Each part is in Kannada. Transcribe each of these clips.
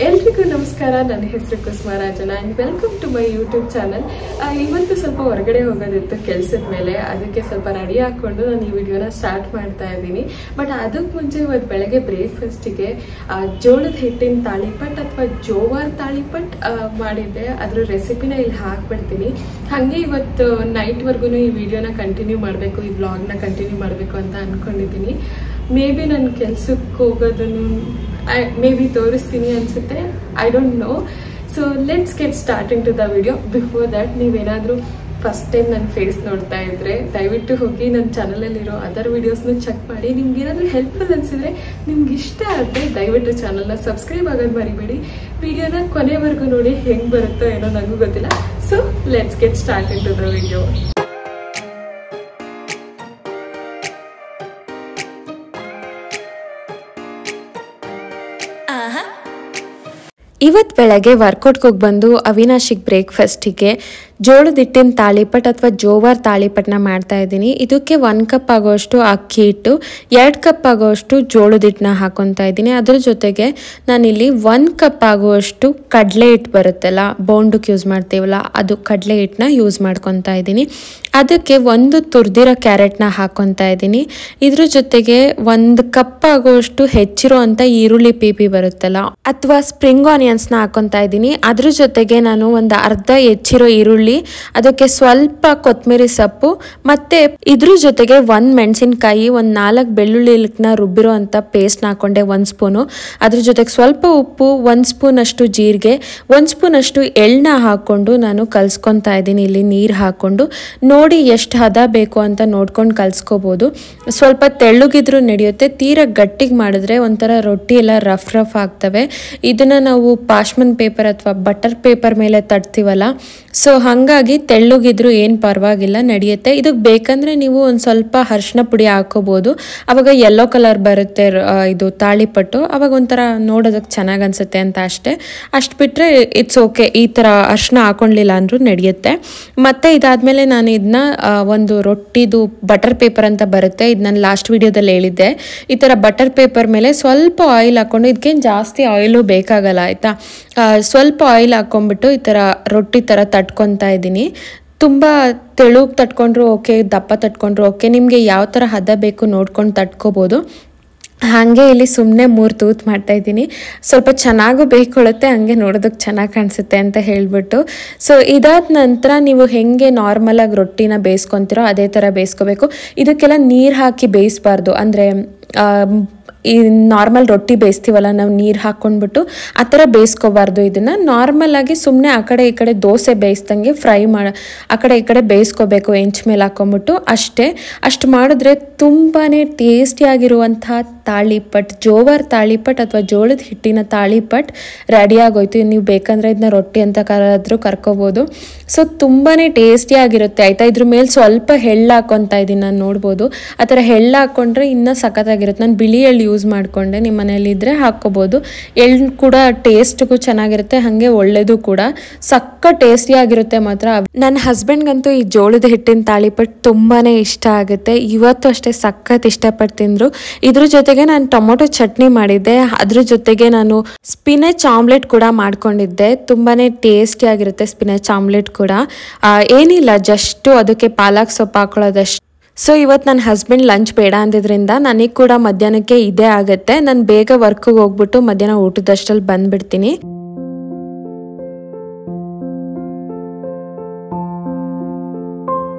ಎಲ್ರಿಗೂ ನಮಸ್ಕಾರ. ನನ್ನ ಹೆಸರು ಕುಸುಮಾರಾಜನ and welcome to my YouTube channel. ಇವತ್ತು ಸ್ವಲ್ಪ ಹೊರಗಡೆ ಹೋಗೋದಿತ್ತು ಕೆಲಸದ ಮೇಲೆ, ಅದಕ್ಕೆ ಸ್ವಲ್ಪ ರೆಡಿ ಹಾಕೊಂಡು ನಾನು ಈ ವಿಡಿಯೋನ ಸ್ಟಾರ್ಟ್ ಮಾಡ್ತಾ ಇದ್ದೀನಿ. ಬಟ್ ಅದಕ್ಕೆ ಮುಂಚೆ ಇವತ್ತು ಬೆಳಗ್ಗೆ ಬ್ರೇಕ್ಫಾಸ್ಟಿಗೆ ಜೋಳದ ಹಿಟ್ಟಿನ ತಾಳಿಪಟ್ ಅಥವಾ ಜೋವಾರ್ ತಾಳಿಪಟ್ ಮಾಡಿದ್ದೆ. ಅದ್ರ ರೆಸಿಪಿನ ಇಲ್ಲಿ ಹಾಕ್ಬಿಡ್ತೀನಿ. ಹಾಗೆ ಇವತ್ತು ನೈಟ್ವರೆಗೂ ಈ ವಿಡಿಯೋನ ಕಂಟಿನ್ಯೂ ಮಾಡಬೇಕು, ಈ ವ್ಲಾಗ್ನ ಕಂಟಿನ್ಯೂ ಮಾಡಬೇಕು ಅಂತ ಅಂದ್ಕೊಂಡಿದ್ದೀನಿ. ಮೇ ಬಿ ನನ್ನ ಕೆಲ್ಸಕ್ಕೆ ಹೋಗೋದನ್ನು ಮೇ ಬಿ ತೋರಿಸ್ತೀನಿ ಅನ್ಸುತ್ತೆ, I don't know. So let's get starting to the video. Before that ನೀವೇನಾದರೂ ಫಸ್ಟ್ ಟೈಮ್ ನನ್ನ ಫೇಸ್ ನೋಡ್ತಾ ಇದ್ರೆ ದಯವಿಟ್ಟು ಹೋಗಿ ನನ್ನ ಚಾನಲಲ್ಲಿರೋ ಅದರ್ ವಿಡಿಯೋಸ್ನ ಚೆಕ್ ಮಾಡಿ. ನಿಮ್ಗೆ ಏನಾದರೂ ಹೆಲ್ಪ್ಫುಲ್ ಅನಿಸಿದ್ರೆ, ನಿಮ್ಗೆ ಇಷ್ಟ ಆದರೆ ದಯವಿಟ್ಟು ಚಾನಲ್ನ ಸಬ್ಸ್ಕ್ರೈಬ್ ಆಗೋದು ಮರಿಬೇಡಿ. ವಿಡಿಯೋನ ಕೊನೆವರೆಗೂ ನೋಡಿ, ಹೆಂಗೆ ಬರುತ್ತೋ ಏನೋ ನನಗೂ ಗೊತ್ತಿಲ್ಲ. So let's get starting to the video. ಇವತ್ತು ಬೆಳಗ್ಗೆ ವರ್ಕೌಟ್ಗೆ ಹೋಗಿ ಬಂದು ಅವಿನಾಶಿಗೆ ಬ್ರೇಕ್ಫಾಸ್ಟಿಗೆ ಜೋಳದ ಹಿಟ್ಟಿನ ತಾಳಿಪಟ್ ಅಥವಾ ಜೋವಾರ್ ತಾಳಿಪಟ್ನ ಮಾಡ್ತಾ ಇದ್ದೀನಿ. ಇದಕ್ಕೆ 1 ಕಪ್ ಆಗೋಷ್ಟು ಅಕ್ಕಿ ಹಿಟ್ಟು, 2 ಕಪ್ ಆಗೋಷ್ಟು ಜೋಳದ ಹಿಟ್ಟನ್ನ ಹಾಕೊತಾ ಇದ್ದೀನಿ. ಅದ್ರ ಜೊತೆಗೆ ನಾನಿಲ್ಲಿ 1 ಕಪ್ ಆಗುವಷ್ಟು ಕಡಲೆ ಹಿಟ್ಟು ಬರುತ್ತಲ್ಲ, ಬೋಂಡಕ್ಕೆ ಯೂಸ್ ಮಾಡ್ತೀವಲ್ಲ, ಅದು ಕಡಲೆ ಹಿಟ್ಟನ್ನ ಯೂಸ್ ಮಾಡ್ಕೊತಾ ಇದ್ದೀನಿ. ಅದಕ್ಕೆ 1 ತುರಿದಿರೋ ಕ್ಯಾರೆಟ್ನ ಹಾಕೊತಾ ಇದ್ದೀನಿ. ಇದ್ರ ಜೊತೆಗೆ 1 ಕಪ್ ಆಗುವಷ್ಟು ಹೆಚ್ಚಿರೋ ಅಂತ ಈರುಳ್ಳಿ ಪೀಪಿ ಬರುತ್ತಲ್ಲ ಅಥವಾ ಸ್ಪ್ರಿಂಗ್ ಆನಿಯನ್ಸ್ನ ಹಾಕೊತಾ ಇದ್ದೀನಿ. ಅದ್ರ ಜೊತೆಗೆ ನಾನು ಒಂದು ಅರ್ಧ ಹೆಚ್ಚಿರೋ ಈರುಳ್ಳಿ, ಅದಕ್ಕೆ ಸ್ವಲ್ಪ ಕೊತ್ತಂಬರಿ ಸೊಪ್ಪು, ಮತ್ತೆ ಇದ್ರ ಜೊತೆಗೆ 1 ಮೆಣಸಿನಕಾಯಿ, 4 ಬೆಳ್ಳುಳ್ಳಿನ ರುಬ್ಬಿರೋ ಅಂತ ಪೇಸ್ಟ್ ಹಾಕೊಂಡೆ 1 ಸ್ಪೂನು. ಅದ್ರ ಜೊತೆಗೆ ಸ್ವಲ್ಪ ಉಪ್ಪು, 1 ಸ್ಪೂನ್ ಅಷ್ಟು ಜೀರಿಗೆ, 1 ಸ್ಪೂನ್ ಅಷ್ಟು ಎಳ್ಳನ್ನ ಹಾಕೊಂಡು ನಾನು ಕಲ್ಸ್ಕೊತಾ ಇದ್ದೀನಿ. ಇಲ್ಲಿ ನೀರು ಹಾಕೊಂಡು ನೋಡಿ ಎಷ್ಟು ಹದ ಬೇಕು ಅಂತ ನೋಡ್ಕೊಂಡು ಕಲ್ಸ್ಕೋಬಹುದು. ಸ್ವಲ್ಪ ತೆಳ್ಳಗಿದ್ರೂ ನಡೆಯುತ್ತೆ, ತೀರಾ ಗಟ್ಟಿಗೆ ಮಾಡಿದ್ರೆ ಒಂಥರ ರೊಟ್ಟಿ ಎಲ್ಲ ರಫ್ ಆಗ್ತವೆ. ಇದನ್ನ ನಾವು ಪಾಶ್ಮನ್ ಪೇಪರ್ ಅಥವಾ ಬಟರ್ ಪೇಪರ್ ಮೇಲೆ ತಟ್ತೀವಲ್ಲ, ಸೊ ಹಾಗಾಗಿ ತೆಳ್ಳಗಿದ್ರು ಏನು ಪರವಾಗಿಲ್ಲ, ನಡೆಯುತ್ತೆ. ಇದಕ್ಕೆ ಬೇಕಂದ್ರೆ ನೀವು ಒಂದು ಸ್ವಲ್ಪ ಅರಿಶಿನ ಪುಡಿ ಹಾಕೋಬಹುದು, ಅವಾಗ ಯೆಲ್ಲೋ ಕಲರ್ ಬರುತ್ತೆ ಇದು ತಾಳಿಪಟ್ಟು, ಅವಾಗ ಒಂಥರ ನೋಡೋದಕ್ಕೆ ಚೆನ್ನಾಗಿ ಅನ್ಸುತ್ತೆ ಅಂತ ಅಷ್ಟೇ. ಅಷ್ಟು ಬಿಟ್ಟರೆ ಇಟ್ಸ್ ಓಕೆ, ಈ ಥರ ಅರಿಶಿನ ಹಾಕೊಂಡ್ಲಿಲ್ಲ ಅಂದ್ರೂ ನಡೆಯುತ್ತೆ. ಮತ್ತು ಇದಾದಮೇಲೆ ನಾನು ಇದನ್ನ ಒಂದು ರೊಟ್ಟಿದು ಬಟರ್ ಪೇಪರ್ ಅಂತ ಬರುತ್ತೆ, ಇದು ನಾನು ಲಾಸ್ಟ್ ವಿಡಿಯೋದಲ್ಲಿ ಹೇಳಿದ್ದೆ. ಈ ಥರ ಬಟರ್ ಪೇಪರ್ ಮೇಲೆ ಸ್ವಲ್ಪ ಆಯಿಲ್ ಹಾಕ್ಕೊಂಡು, ಇದಕ್ಕೇನು ಜಾಸ್ತಿ ಆಯಿಲು ಬೇಕಾಗಲ್ಲ ಆಯಿತಾ, ಸ್ವಲ್ಪ ಆಯಿಲ್ ಹಾಕ್ಕೊಂಡ್ಬಿಟ್ಟು ಈ ಥರ ರೊಟ್ಟಿ ಥರ ತಟ್ಕೊತಾ ಇದ್ದೀನಿ. ತುಂಬ ತೆಳುಗೆ ತಟ್ಕೊಂಡ್ರು ಓಕೆ, ದಪ್ಪ ತಟ್ಕೊಂಡ್ರು ಓಕೆ, ನಿಮಗೆ ಯಾವ ಥರ ಹದ ಬೇಕು ನೋಡ್ಕೊಂಡು ತಟ್ಕೋಬೋದು. ಹಾಗೆ ಇಲ್ಲಿ ಸುಮ್ಮನೆ 3 ತೂತು ಮಾಡ್ತಾಯಿದ್ದೀನಿ. ಸ್ವಲ್ಪ ಚೆನ್ನಾಗೂ ಬೇಯ್ಕೊಳ್ಳುತ್ತೆ, ಹಂಗೆ ನೋಡೋದಕ್ಕೆ ಚೆನ್ನಾಗಿ ಕಾಣಿಸುತ್ತೆ ಅಂತ ಹೇಳಿಬಿಟ್ಟು. ಸೊ ಇದಾದ ನಂತರ ನೀವು ಹೇಗೆ ನಾರ್ಮಲಾಗಿ ರೊಟ್ಟಿನ ಬೇಯಿಸ್ಕೊತೀರೋ ಅದೇ ಥರ ಬೇಯಿಸ್ಕೋಬೇಕು. ಇದಕ್ಕೆಲ್ಲ ನೀರು ಹಾಕಿ ಬೇಯಿಸಬಾರ್ದು. ಅಂದರೆ ಈ ನಾರ್ಮಲ್ ರೊಟ್ಟಿ ಬೇಯಿಸ್ತೀವಲ್ಲ ನಾವು, ನೀರು ಹಾಕ್ಕೊಂಡ್ಬಿಟ್ಟು ಆ ಥರ ಬೇಯಿಸ್ಕೋಬಾರ್ದು. ಇದನ್ನು ನಾರ್ಮಲಾಗಿ ಸುಮ್ಮನೆ ಆ ಕಡೆ ಈ ಕಡೆ ದೋಸೆ ಬೇಯಿಸ್ದಂಗೆ ಫ್ರೈ ಆ ಕಡೆ ಈ ಕಡೆ ಬೇಯಿಸ್ಕೋಬೇಕು, ಹೆಂಚು ಮೇಲೆ ಹಾಕ್ಕೊಂಬಿಟ್ಟು ಅಷ್ಟೇ. ಅಷ್ಟು ಮಾಡಿದ್ರೆ ತುಂಬಾ ಟೇಸ್ಟಿಯಾಗಿರುವಂತಹ ತಾಳಿಪಟ್, ಜೋವಾರ್ ತಾಳಿಪಟ್ ಅಥವಾ ಜೋಳದ ಹಿಟ್ಟಿನ ತಾಳಿಪಟ್ ರೆಡಿ ಆಗೋಯ್ತು. ನೀವು ಬೇಕಂದರೆ ಇದನ್ನ ರೊಟ್ಟಿ ಅಂತ ಕರೆದ್ರೂ ಕರ್ಕೋಬೋದು. ಸೊ ತುಂಬಾ ಟೇಸ್ಟಿಯಾಗಿರುತ್ತೆ ಆಯಿತಾ. ಇದ್ರ ಮೇಲೆ ಸ್ವಲ್ಪ ಎಳ್ಳು ಹಾಕ್ಕೊತಾ ಇದ್ದೀನಿ, ನಾನು ನೋಡ್ಬೋದು. ಆ ಥರ ಎಳ್ಳು ಹಾಕ್ಕೊಂಡ್ರೆ ಇನ್ನೂ ಸಖತ್ತಾಗಿರುತ್ತೆ. ನಾನು ಬಿಳಿ ಎಳ್ಳು ಯೂಸ್ ಮಾಡಿಕೊಂಡೆ, ನಿಮ್ಮ ಮನೇಲಿದ್ದರೆ ಹಾಕ್ಕೋಬೋದು. ಎಳ್ಳು ಕೂಡ ಟೇಸ್ಟ್ಗೂ ಚೆನ್ನಾಗಿರುತ್ತೆ, ಹಾಗೆ ಒಳ್ಳೆಯದು ಕೂಡ, ಸಕ್ಕ ಟೇಸ್ಟಿಯಾಗಿರುತ್ತೆ ಮಾತ್ರ. ನನ್ನ ಹಸ್ಬೆಂಡ್ಗಂತೂ ಈ ಜೋಳದ ಹಿಟ್ಟಿನ ತಾಳಿಪಟ್ಟು ತುಂಬಾ ಇಷ್ಟ ಆಗುತ್ತೆ. ಇವತ್ತು ಅಷ್ಟೇ ಸಖತ್ ಇಷ್ಟಪಟ್ಟು ತಿಂದರು. ಇದ್ರ ಜೊತೆಗೆ ನಾನು ಟೊಮೊಟೊ ಚಟ್ನಿ ಮಾಡಿದ್ದೆ, ಅದ್ರ ಜೊತೆಗೆ ನಾನು ಸ್ಪಿನಚ್ ಆಮ್ಲೆಟ್ ಕೂಡ ಮಾಡ್ಕೊಂಡಿದ್ದೆ. ತುಂಬಾ ಟೇಸ್ಟಿಯಾಗಿರುತ್ತೆ ಸ್ಪಿನಚ್ ಆಮ್ಲೆಟ್ ಕೂಡ. ಏನಿಲ್ಲ, ಜಸ್ಟು ಅದಕ್ಕೆ ಪಾಲಕ್ ಸೊಪ್ಪು ಹಾಕೊಳ್ಳೋದಷ್ಟು. ಸೊ ಇವತ್ತು ನನ್ನ ಹಸ್ಬೆಂಡ್ ಲಂಚ್ ಬೇಡ ಅಂದಿದ್ರಿಂದ ನನಗೆ ಕೂಡ ಮಧ್ಯಾಹ್ನಕ್ಕೆ ಇದೇ ಆಗುತ್ತೆ. ನಾನು ಬೇಗ ವರ್ಕ್ಗೆ ಹೋಗ್ಬಿಟ್ಟು ಮಧ್ಯಾಹ್ನ ಊಟದಷ್ಟಲ್ಲಿ ಬಂದುಬಿಡ್ತೀನಿ.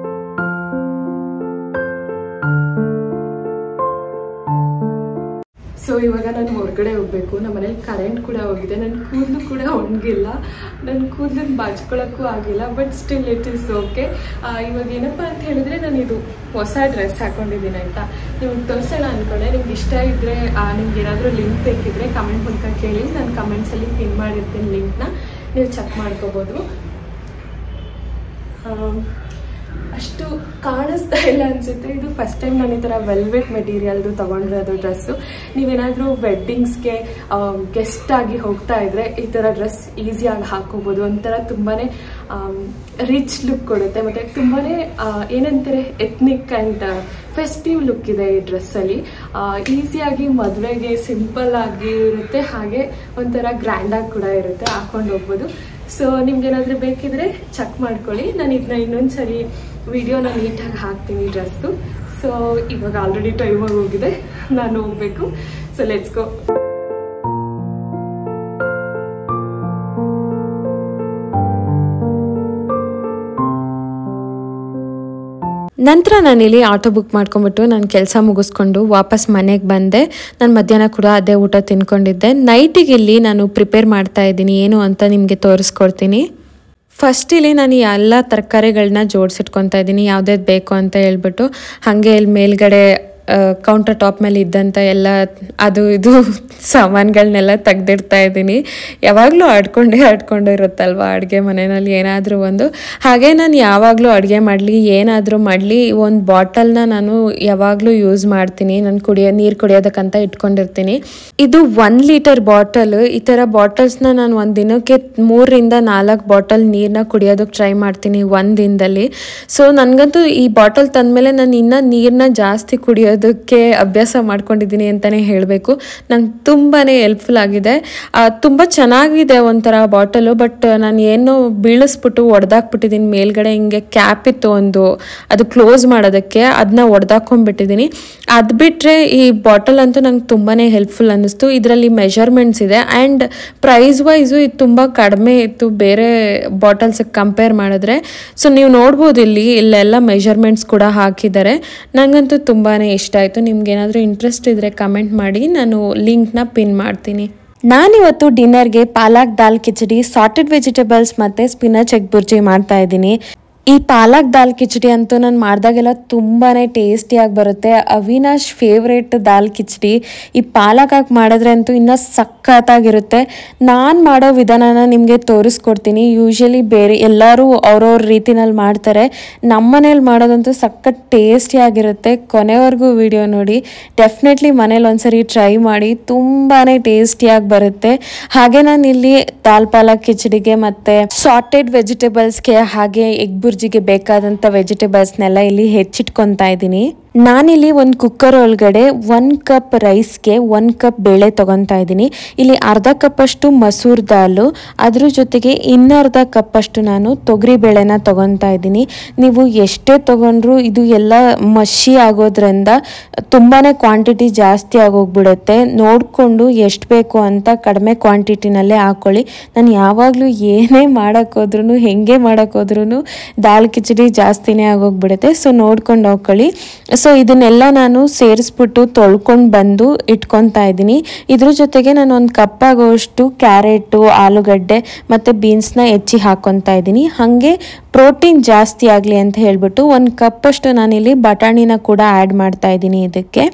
ಸೊ ಇವಾಗ ನಾನು ಹೊರಗಡೆ ಹೋಗಬೇಕು. ನಮ್ಮ ಮನೇಲಿ ಕರೆಂಟ್ ಕೂಡ ಹೋಗಿದೆ, ನನ್ನ ಕೂದಲು ಕೂಡ ಒಣಗಿಲ್ಲ, ನನ್ನ ಕೂದಲನ್ನು ಬಾಚ್ಕೊಳ್ಳೋಕ್ಕೂ ಆಗಿಲ್ಲ. But still it is okay. ಇವಾಗ ಏನಪ್ಪ ಅಂತ ಹೇಳಿದ್ರೆ, ನಾನು ಇದು ಹೊಸ ಡ್ರೆಸ್ ಹಾಕೊಂಡಿದ್ದೀನಿ ಆಯಿತಾ. ನಿಮ್ಗೆ ತೋರಿಸೋಣ ಅಂದ್ಕೊಂಡೆ. ನಿಮ್ಗೆ ಇಷ್ಟ ಇದ್ದರೆ, ನಿಮ್ಗೆ ಏನಾದರೂ ಲಿಂಕ್ ಬೇಕಿದ್ರೆ ಕಮೆಂಟ್ ಮೂಲಕ ಕೇಳಿ, ನಾನು ಕಮೆಂಟ್ಸಲ್ಲಿ ಪಿನ್ ಮಾಡಿರ್ತೀನಿ ಲಿಂಕ್ನ, ನೀವು ಚೆಕ್ ಮಾಡ್ಕೋಬೋದು. ಅಷ್ಟು ಕಾಣಿಸ್ತಾ ಇಲ್ಲ ಅನ್ಸುತ್ತೆ. ಇದು ಫಸ್ಟ್ ಟೈಮ್ ನಾನು ಈ ಥರ ವೆಲ್ವೆಟ್ ಮೆಟೀರಿಯಲ್ದು ತೊಗೊಂಡಿರೋದು ಡ್ರೆಸ್ಸು. ನೀವೇನಾದರೂ ವೆಡ್ಡಿಂಗ್ಸ್ಗೆ ಗೆಸ್ಟ್ ಆಗಿ ಹೋಗ್ತಾ ಇದ್ರೆ ಈ ಥರ ಡ್ರೆಸ್ ಈಸಿಯಾಗಿ ಹಾಕೋಬೋದು. ಒಂಥರ ತುಂಬಾ ರಿಚ್ ಲುಕ್ ಕೊಡುತ್ತೆ, ಮತ್ತು ತುಂಬಾ ಏನಂತಾರೆ ಎತ್ನಿಕ್ ಆ್ಯಂಡ್ ಫೆಸ್ಟಿವ್ ಲುಕ್ ಇದೆ ಈ ಡ್ರೆಸ್ಸಲ್ಲಿ. ಈಸಿಯಾಗಿ ಮದುವೆಗೆ ಸಿಂಪಲ್ ಆಗಿ ಇರುತ್ತೆ, ಹಾಗೆ ಒಂಥರ ಗ್ರ್ಯಾಂಡಾಗಿ ಕೂಡ ಇರುತ್ತೆ, ಹಾಕೊಂಡು ಹೋಗ್ಬೋದು. ಸೊ ನಿಮ್ಗೇನಾದರೂ ಬೇಕಿದ್ರೆ ಚೆಕ್ ಮಾಡ್ಕೊಳ್ಳಿ. ನಾನು ಇದನ್ನ ಇನ್ನೊಂದ್ಸರಿ ವಿಡಿಯೋನ ನೀಟಾಗಿ ಹಾಕ್ತೀನಿ ಡ್ರೆಸ್ದು. ಸೊ ಇವಾಗ ಆಲ್ರೆಡಿ ಟೈಮ್ ಹೋಗಿದೆ, ನಾನು ಹೋಗ್ಬೇಕು. So let's go. ನಂತರ ನಾನಿಲ್ಲಿ ಆಟೋ ಬುಕ್ ಮಾಡ್ಕೊಂಬಿಟ್ಟು ನಾನು ಕೆಲಸ ಮುಗಿಸ್ಕೊಂಡು ವಾಪಸ್ ಮನೆಗೆ ಬಂದೆ. ನಾನು ಮಧ್ಯಾಹ್ನ ಕೂಡ ಅದೇ ಊಟ ತಿನ್ಕೊಂಡಿದ್ದೆ. ನೈಟಿಗೆ ಇಲ್ಲಿ ನಾನು ಪ್ರಿಪೇರ್ ಮಾಡ್ತಾ ಇದ್ದೀನಿ, ಏನು ಅಂತ ನಿಮಗೆ ತೋರಿಸ್ಕೊಡ್ತೀನಿ. ಫಸ್ಟ್ ಇಲ್ಲಿ ನಾನು ಎಲ್ಲ ತರಕಾರಿಗಳನ್ನ ಜೋಡಿಸಿಟ್ಕೊತಾ ಇದ್ದೀನಿ, ಯಾವುದ್ಯಾವ್ದು ಬೇಕು ಅಂತ ಹೇಳ್ಬಿಟ್ಟು. ಹಾಗೆ ಇಲ್ಲಿ ಮೇಲ್ಗಡೆ ಕೌಂಟರ್ ಟಾಪ್ ಮೇಲೆ ಇದ್ದಂಥ ಎಲ್ಲ ಅದು ಇದು ಸಾಮಾನುಗಳನ್ನೆಲ್ಲ ತೆಗ್ದಿಡ್ತಾ ಇದ್ದೀನಿ. ಯಾವಾಗಲೂ ಆಡ್ಕೊಂಡೇ ಇರುತ್ತಲ್ವ ಅಡುಗೆ ಮನೆಯಲ್ಲಿ ಏನಾದರೂ ಒಂದು. ಹಾಗೆ ನಾನು ಯಾವಾಗಲೂ ಅಡುಗೆ ಮಾಡಲಿ ಏನಾದರೂ ಮಾಡಲಿ ಒಂದು ಬಾಟಲ್ನ ನಾನು ಯಾವಾಗಲೂ ಯೂಸ್ ಮಾಡ್ತೀನಿ. ನಾನು ನೀರು ಕುಡಿಯೋದಕ್ಕಂತ ಇಟ್ಕೊಂಡಿರ್ತೀನಿ. ಇದು 1 ಲೀಟರ್ ಬಾಟಲ್. ಈ ಥರ ಬಾಟಲ್ಸ್ನ ನಾನು ಒಂದು ದಿನಕ್ಕೆ 3 ರಿಂದ 4 ಬಾಟಲ್ ನೀರನ್ನ ಕುಡಿಯೋದಕ್ಕೆ ಟ್ರೈ ಮಾಡ್ತೀನಿ ಒಂದು ದಿನದಲ್ಲಿ. ಸೊ ನನಗಂತೂ ಈ ಬಾಟಲ್ ತಂದಮೇಲೆ ನಾನು ಇನ್ನೂ ನೀರನ್ನ ಜಾಸ್ತಿ ಕುಡಿಯೋದಕ್ಕೆ ಅಭ್ಯಾಸ ಮಾಡ್ಕೊಂಡಿದ್ದೀನಿ ಅಂತಲೇ ಹೇಳಬೇಕು. ನಂಗೆ ತುಂಬಾ ಹೆಲ್ಪ್ಫುಲ್ ಆಗಿದೆ. ತುಂಬ ಚೆನ್ನಾಗಿದೆ ಒಂಥರ ಬಾಟಲು. ಬಟ್ ನಾನು ಏನೋ ಬೀಳಿಸ್ಬಿಟ್ಟು ಒಡೆದಾಕ್ಬಿಟ್ಟಿದ್ದೀನಿ. ಮೇಲ್ಗಡೆ ಹಿಂಗೆ ಕ್ಯಾಪ್ ಇತ್ತು ಒಂದು, ಅದು ಕ್ಲೋಸ್ ಮಾಡೋದಕ್ಕೆ, ಅದನ್ನ ಒಡೆದಾಕೊಂಡ್ಬಿಟ್ಟಿದ್ದೀನಿ. ಅದು ಬಿಟ್ಟರೆ ಈ ಬಾಟಲ್ ಅಂತೂ ನಂಗೆ ತುಂಬಾ ಹೆಲ್ಪ್ಫುಲ್ ಅನ್ನಿಸ್ತು. ಇದರಲ್ಲಿ ಮೆಷರ್ಮೆಂಟ್ಸ್ ಇದೆ ಆ್ಯಂಡ್ ಪ್ರೈಸ್ ವೈಸು ಇದು ತುಂಬ ಕಡಿಮೆ ಇತ್ತು ಬೇರೆ ಬಾಟಲ್ಸಿಗೆ ಕಂಪೇರ್ ಮಾಡಿದ್ರೆ. ಸೊ ನೀವು ನೋಡ್ಬೋದು ಇಲ್ಲೆಲ್ಲ ಮೆಷರ್ಮೆಂಟ್ಸ್ ಕೂಡ ಹಾಕಿದ್ದಾರೆ. ನನಗಂತೂ ತುಂಬಾ ಇಷ್ಟ ಆಯಿತು. ನಿಮ್ಗೇನಾದರೂ ಇಂಟ್ರೆಸ್ಟ್ ಇದ್ದರೆ ಕಮೆಂಟ್ ಮಾಡಿ, ನಾನು ಲಿಂಕ್ನ ಪಿನ್ ಮಾಡ್ತೀನಿ. ನಾನಿವತ್ತು ಡಿನ್ನರ್ಗೆ ಪಾಲಕ್ ದಾಲ್ ಕಿಚಡಿ, ಸಾಟೆಡ್ ವೆಜಿಟೇಬಲ್ಸ್ ಮತ್ತು ಸ್ಪಿನಚ್ ಎಗ್ ಬುರ್ಜಿ ಮಾಡ್ತಾ ಇದ್ದೀನಿ. ಈ ಪಾಲಕ್ ದಾಲ್ ಕಿಚಡಿ ಅಂತೂ ನಾನು ಮಾಡಿದಾಗೆಲ್ಲ ತುಂಬಾ ಟೇಸ್ಟಿಯಾಗಿ ಬರುತ್ತೆ. ಅವಿನಾಶ್ ಫೇವ್ರೇಟ್ ದಾಲ್ ಕಿಚಡಿ. ಈ ಪಾಲಕ್ ಹಾಕಿ ಮಾಡಿದ್ರೆ ಅಂತೂ ಇನ್ನೂ ಸಖತ್ತಾಗಿರುತ್ತೆ. ನಾನು ಮಾಡೋ ವಿಧಾನನ ನಿಮಗೆ ತೋರಿಸ್ಕೊಡ್ತೀನಿ. ಯೂಶ್ವಲಿ ಬೇರೆ ಎಲ್ಲರೂ ಅವ್ರವ್ರ ರೀತಿನಲ್ಲಿ ಮಾಡ್ತಾರೆ. ನಮ್ಮ ಮನೇಲಿ ಮಾಡೋದಂತೂ ಸಖತ್ ಟೇಸ್ಟಿಯಾಗಿರುತ್ತೆ. ಕೊನೆವರೆಗೂ ವಿಡಿಯೋ ನೋಡಿ. ಡೆಫಿನೆಟ್ಲಿ ಮನೇಲಿ ಒಂದ್ಸರಿ ಟ್ರೈ ಮಾಡಿ, ತುಂಬಾ ಟೇಸ್ಟಿಯಾಗಿ ಬರುತ್ತೆ. ಹಾಗೆ ನಾನು ಇಲ್ಲಿ ದಾಲ್ ಪಾಲಕ್ ಕಿಚಡಿಗೆ ಮತ್ತು ಸಾಟೆಡ್ ವೆಜಿಟೇಬಲ್ಸ್ಗೆ ಹಾಗೆ ಎಗ್ ಬುರ್ಜಿಗೆ ಬೇಕಾದಂಥ ವೆಜಿಟೇಬಲ್ಸ್ನೆಲ್ಲ ಇಲ್ಲಿ ಹೆಚ್ಚಿಟ್ಕೊತಾ ಇದ್ದೀನಿ. ನಾನಿಲ್ಲಿ ಒಂದು ಕುಕ್ಕರ್ ಒಳಗಡೆ 1 ಕಪ್ ರೈಸ್ಗೆ 1 ಕಪ್ ಬೇಳೆ ತೊಗೊತಾ ಇದ್ದೀನಿ. ಇಲ್ಲಿ ಅರ್ಧ ಕಪ್ಪಷ್ಟು ಮಸೂರ್ ದಾಲು, ಅದ್ರ ಜೊತೆಗೆ ಇನ್ನರ್ಧ ಕಪ್ಪಷ್ಟು ನಾನು ತೊಗರಿ ಬೇಳೆನ ತೊಗೊತಾ ಇದ್ದೀನಿ. ನೀವು ಎಷ್ಟೇ ತೊಗೊಂಡ್ರು ಇದು ಎಲ್ಲ ಮಶಿ ಆಗೋದ್ರಿಂದ ತುಂಬಾ ಕ್ವಾಂಟಿಟಿ ಜಾಸ್ತಿ ಆಗೋಗ್ಬಿಡುತ್ತೆ. ನೋಡಿಕೊಂಡು ಎಷ್ಟು ಬೇಕು ಅಂತ ಕಡಿಮೆ ಕ್ವಾಂಟಿಟಿನಲ್ಲೇ ಹಾಕ್ಕೊಳ್ಳಿ. ನಾನು ಯಾವಾಗಲೂ ಏನೇ ಮಾಡೋಕ್ಕೋದ್ರೂ ಹೆಂಗೆ ಮಾಡೋಕ್ಕೋದ್ರೂ ದಾಲ್ ಕಿಚಡಿ ಜಾಸ್ತಿನೇ ಆಗೋಗ್ಬಿಡುತ್ತೆ. ಸೊ ನೋಡ್ಕೊಂಡು ಹಾಕ್ಕೊಳ್ಳಿ. ಸೊ ಇದನ್ನೆಲ್ಲ ನಾನು ಸೇರಿಸ್ಬಿಟ್ಟು ತೊಳ್ಕೊಂಡು ಬಂದು ಇಟ್ಕೊತಾ ಇದ್ದೀನಿ. ಇದ್ರ ಜೊತೆಗೆ ನಾನು ಒಂದು ಕಪ್ ಆಗೋಷ್ಟು ಕ್ಯಾರೆಟು, ಆಲೂಗಡ್ಡೆ ಮತ್ತು ಬೀನ್ಸ್ನ ಹೆಚ್ಚಿ ಹಾಕ್ಕೊತಾ ಇದ್ದೀನಿ. ಹಾಗೆ ಪ್ರೋಟೀನ್ ಜಾಸ್ತಿ ಆಗಲಿ ಅಂತ ಹೇಳ್ಬಿಟ್ಟು 1 ಕಪ್ಪಷ್ಟು ನಾನಿಲ್ಲಿ ಬಟಾಣಿನ ಕೂಡ ಆ್ಯಡ್ ಮಾಡ್ತಾ ಇದ್ದೀನಿ ಇದಕ್ಕೆ.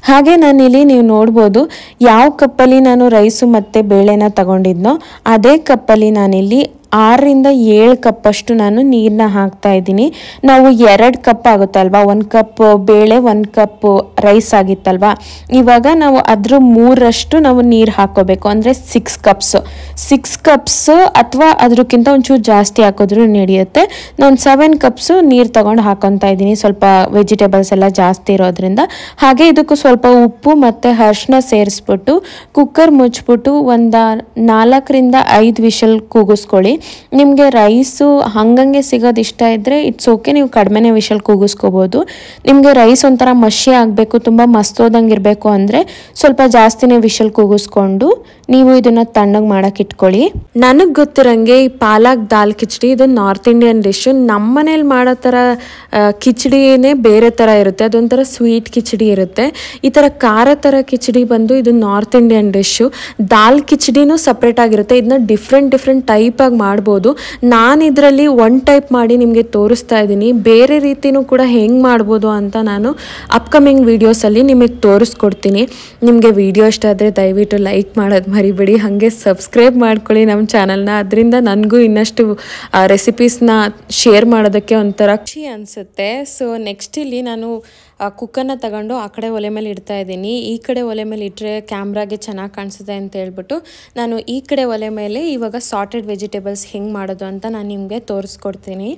ಹಾಗೆ ನಾನಿಲ್ಲಿ ನೀವು ನೋಡ್ಬೋದು ಯಾವ ಕಪ್ಪಲ್ಲಿ ನಾನು ರೈಸು ಮತ್ತು ಬೇಳೆನ ತಗೊಂಡಿದ್ನೋ ಅದೇ ಕಪ್ಪಲ್ಲಿ ನಾನಿಲ್ಲಿ 6 ರಿಂದ 7 ಕಪ್ಪಷ್ಟು ನಾನು ನೀರನ್ನ ಹಾಕ್ತಾ ಇದ್ದೀನಿ. ನಾವು 2 ಕಪ್ ಆಗುತ್ತಲ್ವಾ, 1 ಕಪ್ ಬೇಳೆ 1 ಕಪ್ ರೈಸ್ ಆಗಿತ್ತಲ್ವಾ, ಇವಾಗ ನಾವು ಅದ್ರ 3ರಷ್ಟು ನಾವು ನೀರು ಹಾಕೋಬೇಕು. ಅಂದರೆ 6 ಕಪ್ಸ್ ಅಥವಾ ಅದಕ್ಕಿಂತ ಒಂಚೂರು ಜಾಸ್ತಿ ಹಾಕಿದ್ರೂ ನಡೆಯುತ್ತೆ. ನಾನು 7 ಕಪ್ಸು ನೀರು ತಗೊಂಡು ಹಾಕೊತಾ ಇದ್ದೀನಿ, ಸ್ವಲ್ಪ ವೆಜಿಟೇಬಲ್ಸ್ ಎಲ್ಲ ಜಾಸ್ತಿ ಇರೋದ್ರಿಂದ. ಹಾಗೆ ಇದಕ್ಕೂ ಸ್ವಲ್ಪ ಉಪ್ಪು ಮತ್ತು ಅರಿಶಿನ ಸೇರಿಸ್ಬಿಟ್ಟು ಕುಕ್ಕರ್ ಮುಚ್ಚಿಬಿಟ್ಟು ಒಂದು 4 ರಿಂದ 5 ವಿಷಲ್ ಕೂಗಿಸ್ಕೊಳ್ಳಿ. ನಿಮಗೆ ರೈಸು ಹಂಗಂಗೆ ಸಿಗೋದು ಇಷ್ಟ ಇದ್ದರೆ ಇಟ್ಸ್ ಓಕೆ, ನೀವು ಕಡಿಮೆನೇ ವಿಷಲ್ ಕೂಗಿಸ್ಕೋಬೋದು. ನಿಮಗೆ ರೈಸ್ ಒಂಥರ ಮಶಿ ಆಗಬೇಕು, ತುಂಬ ಮಸ್ತೋದಂಗೆ ಇರಬೇಕು ಅಂದರೆ ಸ್ವಲ್ಪ ಜಾಸ್ತಿನೇ ವಿಷಲ್ ಕೂಗಿಸ್ಕೊಂಡು ನೀವು ಇದನ್ನು ತಣ್ಣಗೆ ಮಾಡೋಕೆ ಇಟ್ಕೊಳ್ಳಿ. ನನಗೆ ಗೊತ್ತಿರೋಂಗೆ ಈ ಪಾಲಕ್ ದಾಲ್ ಕಿಚಡಿ ಇದು ನಾರ್ತ್ ಇಂಡಿಯನ್ ಡಿಶ್ಶು. ನಮ್ಮ ಮನೇಲಿ ಮಾಡೋ ಥರ ಕಿಚಡಿನೇ ಬೇರೆ ಥರ ಇರುತ್ತೆ, ಅದೊಂಥರ ಸ್ವೀಟ್ ಕಿಚಡಿ ಇರುತ್ತೆ. ಈ ಥರ ಖಾರ ಥರ ಕಿಚಡಿ ಬಂದು ಇದು ನಾರ್ತ್ ಇಂಡಿಯನ್ ಡಿಶ್ಶು. ದಾಲ್ ಕಿಚಡಿನೂ ಸಪ್ರೇಟ್ ಆಗಿರುತ್ತೆ. ಇದನ್ನ ಡಿಫ್ರೆಂಟ್ ಟೈಪಾಗಿ ಮಾಡ್ಬೋದು. ನಾನು ಇದರಲ್ಲಿ 1 ಟೈಪ್ ಮಾಡಿ ನಿಮಗೆ ತೋರಿಸ್ತಾ ಇದ್ದೀನಿ. ಬೇರೆ ರೀತಿಯೂ ಕೂಡ ಹೆಂಗೆ ಮಾಡ್ಬೋದು ಅಂತ ನಾನು ಅಪ್ಕಮಿಂಗ್ ವೀಡಿಯೋಸಲ್ಲಿ ನಿಮಗೆ ತೋರಿಸ್ಕೊಡ್ತೀನಿ. ನಿಮಗೆ ವಿಡಿಯೋ ಇಷ್ಟ ಆದರೆ ದಯವಿಟ್ಟು ಲೈಕ್ ಮಾಡೋದು ಮರಿಬೇಡಿ. ಹಾಗೆ ಸಬ್ಸ್ಕ್ರೈಬ್ ಮಾಡ್ಕೊಳ್ಳಿ ನಮ್ಮ ಚಾನಲ್ನ. ಅದರಿಂದ ನನಗೂ ಇನ್ನಷ್ಟು ರೆಸಿಪೀಸ್ನ ಶೇರ್ ಮಾಡೋದಕ್ಕೆ ಒಂಥರ ಖುಷಿ ಅನಿಸುತ್ತೆ. ಸೊ ನೆಕ್ಸ್ಟ್ ಇಲ್ಲಿ ನಾನು ಕುಕ್ಕನ್ನು ತಗೊಂಡು ಆ ಕಡೆ ಒಲೆ ಮೇಲೆ ಇಡ್ತಾ ಇದ್ದೀನಿ. ಈ ಕಡೆ ಒಲೆ ಮೇಲೆ ಇಟ್ಟರೆ ಕ್ಯಾಮ್ರಾಗೆ ಚೆನ್ನಾಗಿ ಕಾಣಿಸುತ್ತೆ ಅಂತ ಹೇಳ್ಬಿಟ್ಟು ನಾನು ಈ ಕಡೆ ಒಲೆ ಮೇಲೆ ಇವಾಗ ಸಾರ್ಟೆಡ್ ವೆಜಿಟೇಬಲ್ಸ್ ಹೆಂಗೆ ಮಾಡೋದು ಅಂತ ನಾನು ನಿಮಗೆ ತೋರಿಸ್ಕೊಡ್ತೀನಿ.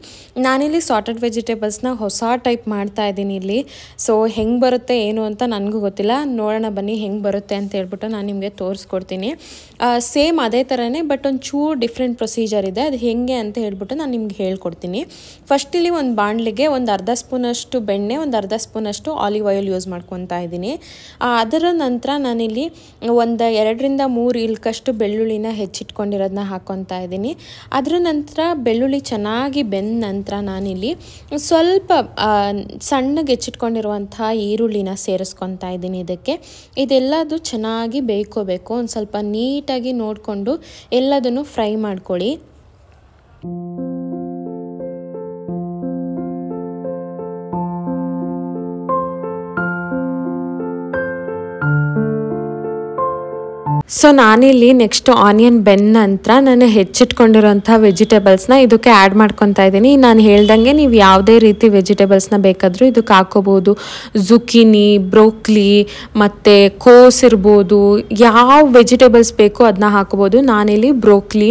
ನಾನಿಲ್ಲಿ ಸಾರ್ಟೆಡ್ ವೆಜಿಟೇಬಲ್ಸ್ನ ಹೊಸ ಟೈಪ್ ಮಾಡ್ತಾ ಇದ್ದೀನಿ ಇಲ್ಲಿ. ಸೊ ಹೆಂಗೆ ಬರುತ್ತೆ ಏನು ಅಂತ ನನಗೂ ಗೊತ್ತಿಲ್ಲ, ನೋಡೋಣ ಬನ್ನಿ ಹೆಂಗೆ ಬರುತ್ತೆ ಅಂತ ಹೇಳ್ಬಿಟ್ಟು ನಾನು ನಿಮಗೆ ತೋರಿಸ್ಕೊಡ್ತೀನಿ. ಸೇಮ್ ಅದೇ ಥರನೇ ಬಟ್ ಒಂದು ಚೂರು ಡಿಫ್ರೆಂಟ್ ಪ್ರೊಸೀಜರ್ ಇದೆ. ಅದು ಹೆಂಗೆ ಅಂತ ಹೇಳ್ಬಿಟ್ಟು ನಾನು ನಿಮ್ಗೆ ಹೇಳ್ಕೊಡ್ತೀನಿ. ಫಸ್ಟ್ ಇಲ್ಲಿ ಒಂದು ಬಾಣಲಿಗೆ ಒಂದು ಅರ್ಧ ಸ್ಪೂನಷ್ಟು ಬೆಣ್ಣೆ, ಒಂದು ಅರ್ಧ ಸ್ಪೂನಷ್ಟು ಆಲಿವ್ ಆಯಿಲ್ ಯೂಸ್ ಮಾಡ್ಕೊತಾ ಇದ್ದೀನಿ. ಅದರ ನಂತರ ನಾನಿಲ್ಲಿ ಒಂದು 2-3 ಇಲ್ಕಷ್ಟು ಬೆಳ್ಳುಳ್ಳಿನ ಹೆಚ್ಚಿಟ್ಕೊಂಡಿರೋದನ್ನ ಹಾಕ್ಕೊತಾ ಇದ್ದೀನಿ. ಅದರ ನಂತರ ಬೆಳ್ಳುಳ್ಳಿ ಚೆನ್ನಾಗಿ ಬೆಂದ ನಂತರ ನಾನಿಲ್ಲಿ ಸ್ವಲ್ಪ ಸಣ್ಣಗೆ ಹೆಚ್ಚಿಟ್ಕೊಂಡಿರುವಂಥ ಈರುಳ್ಳಿನ ಸೇರಿಸ್ಕೊತಾ ಇದ್ದೀನಿ. ಇದೆಲ್ಲದು ಚೆನ್ನಾಗಿ ಬೇಯ್ಕೋಬೇಕು. ಒಂದು ಸ್ವಲ್ಪ ನೀಟಾಗಿ ನೋಡಿಕೊಂಡು ಎಲ್ಲದನ್ನು ಫ್ರೈ ಮಾಡ್ಕೊಳ್ಳಿ. ಸೊ ನಾನಿಲ್ಲಿ ನೆಕ್ಸ್ಟ್ ಆನಿಯನ್ ಬೆಂದ ನಂತರ ನಾನು ಹೆಚ್ಚಿಟ್ಕೊಂಡಿರೋಂಥ ವೆಜಿಟೇಬಲ್ಸ್ನ ಇದಕ್ಕೆ ಆ್ಯಡ್ ಮಾಡ್ಕೊತಾ ಇದ್ದೀನಿ. ನಾನು ಹೇಳ್ದಂಗೆ ನೀವು ಯಾವುದೇ ರೀತಿ ವೆಜಿಟೇಬಲ್ಸ್ನ ಬೇಕಾದರೂ ಇದಕ್ಕೆ ಹಾಕೋಬೋದು. ಜುಕಿನಿ, ಬ್ರೋಕ್ಲಿ ಮತ್ತು ಕೋಸ್ ಇರ್ಬೋದು, ಯಾವ ವೆಜಿಟೇಬಲ್ಸ್ ಬೇಕೋ ಅದನ್ನ ಹಾಕೋಬೋದು. ನಾನಿಲ್ಲಿ ಬ್ರೋಕ್ಲಿ,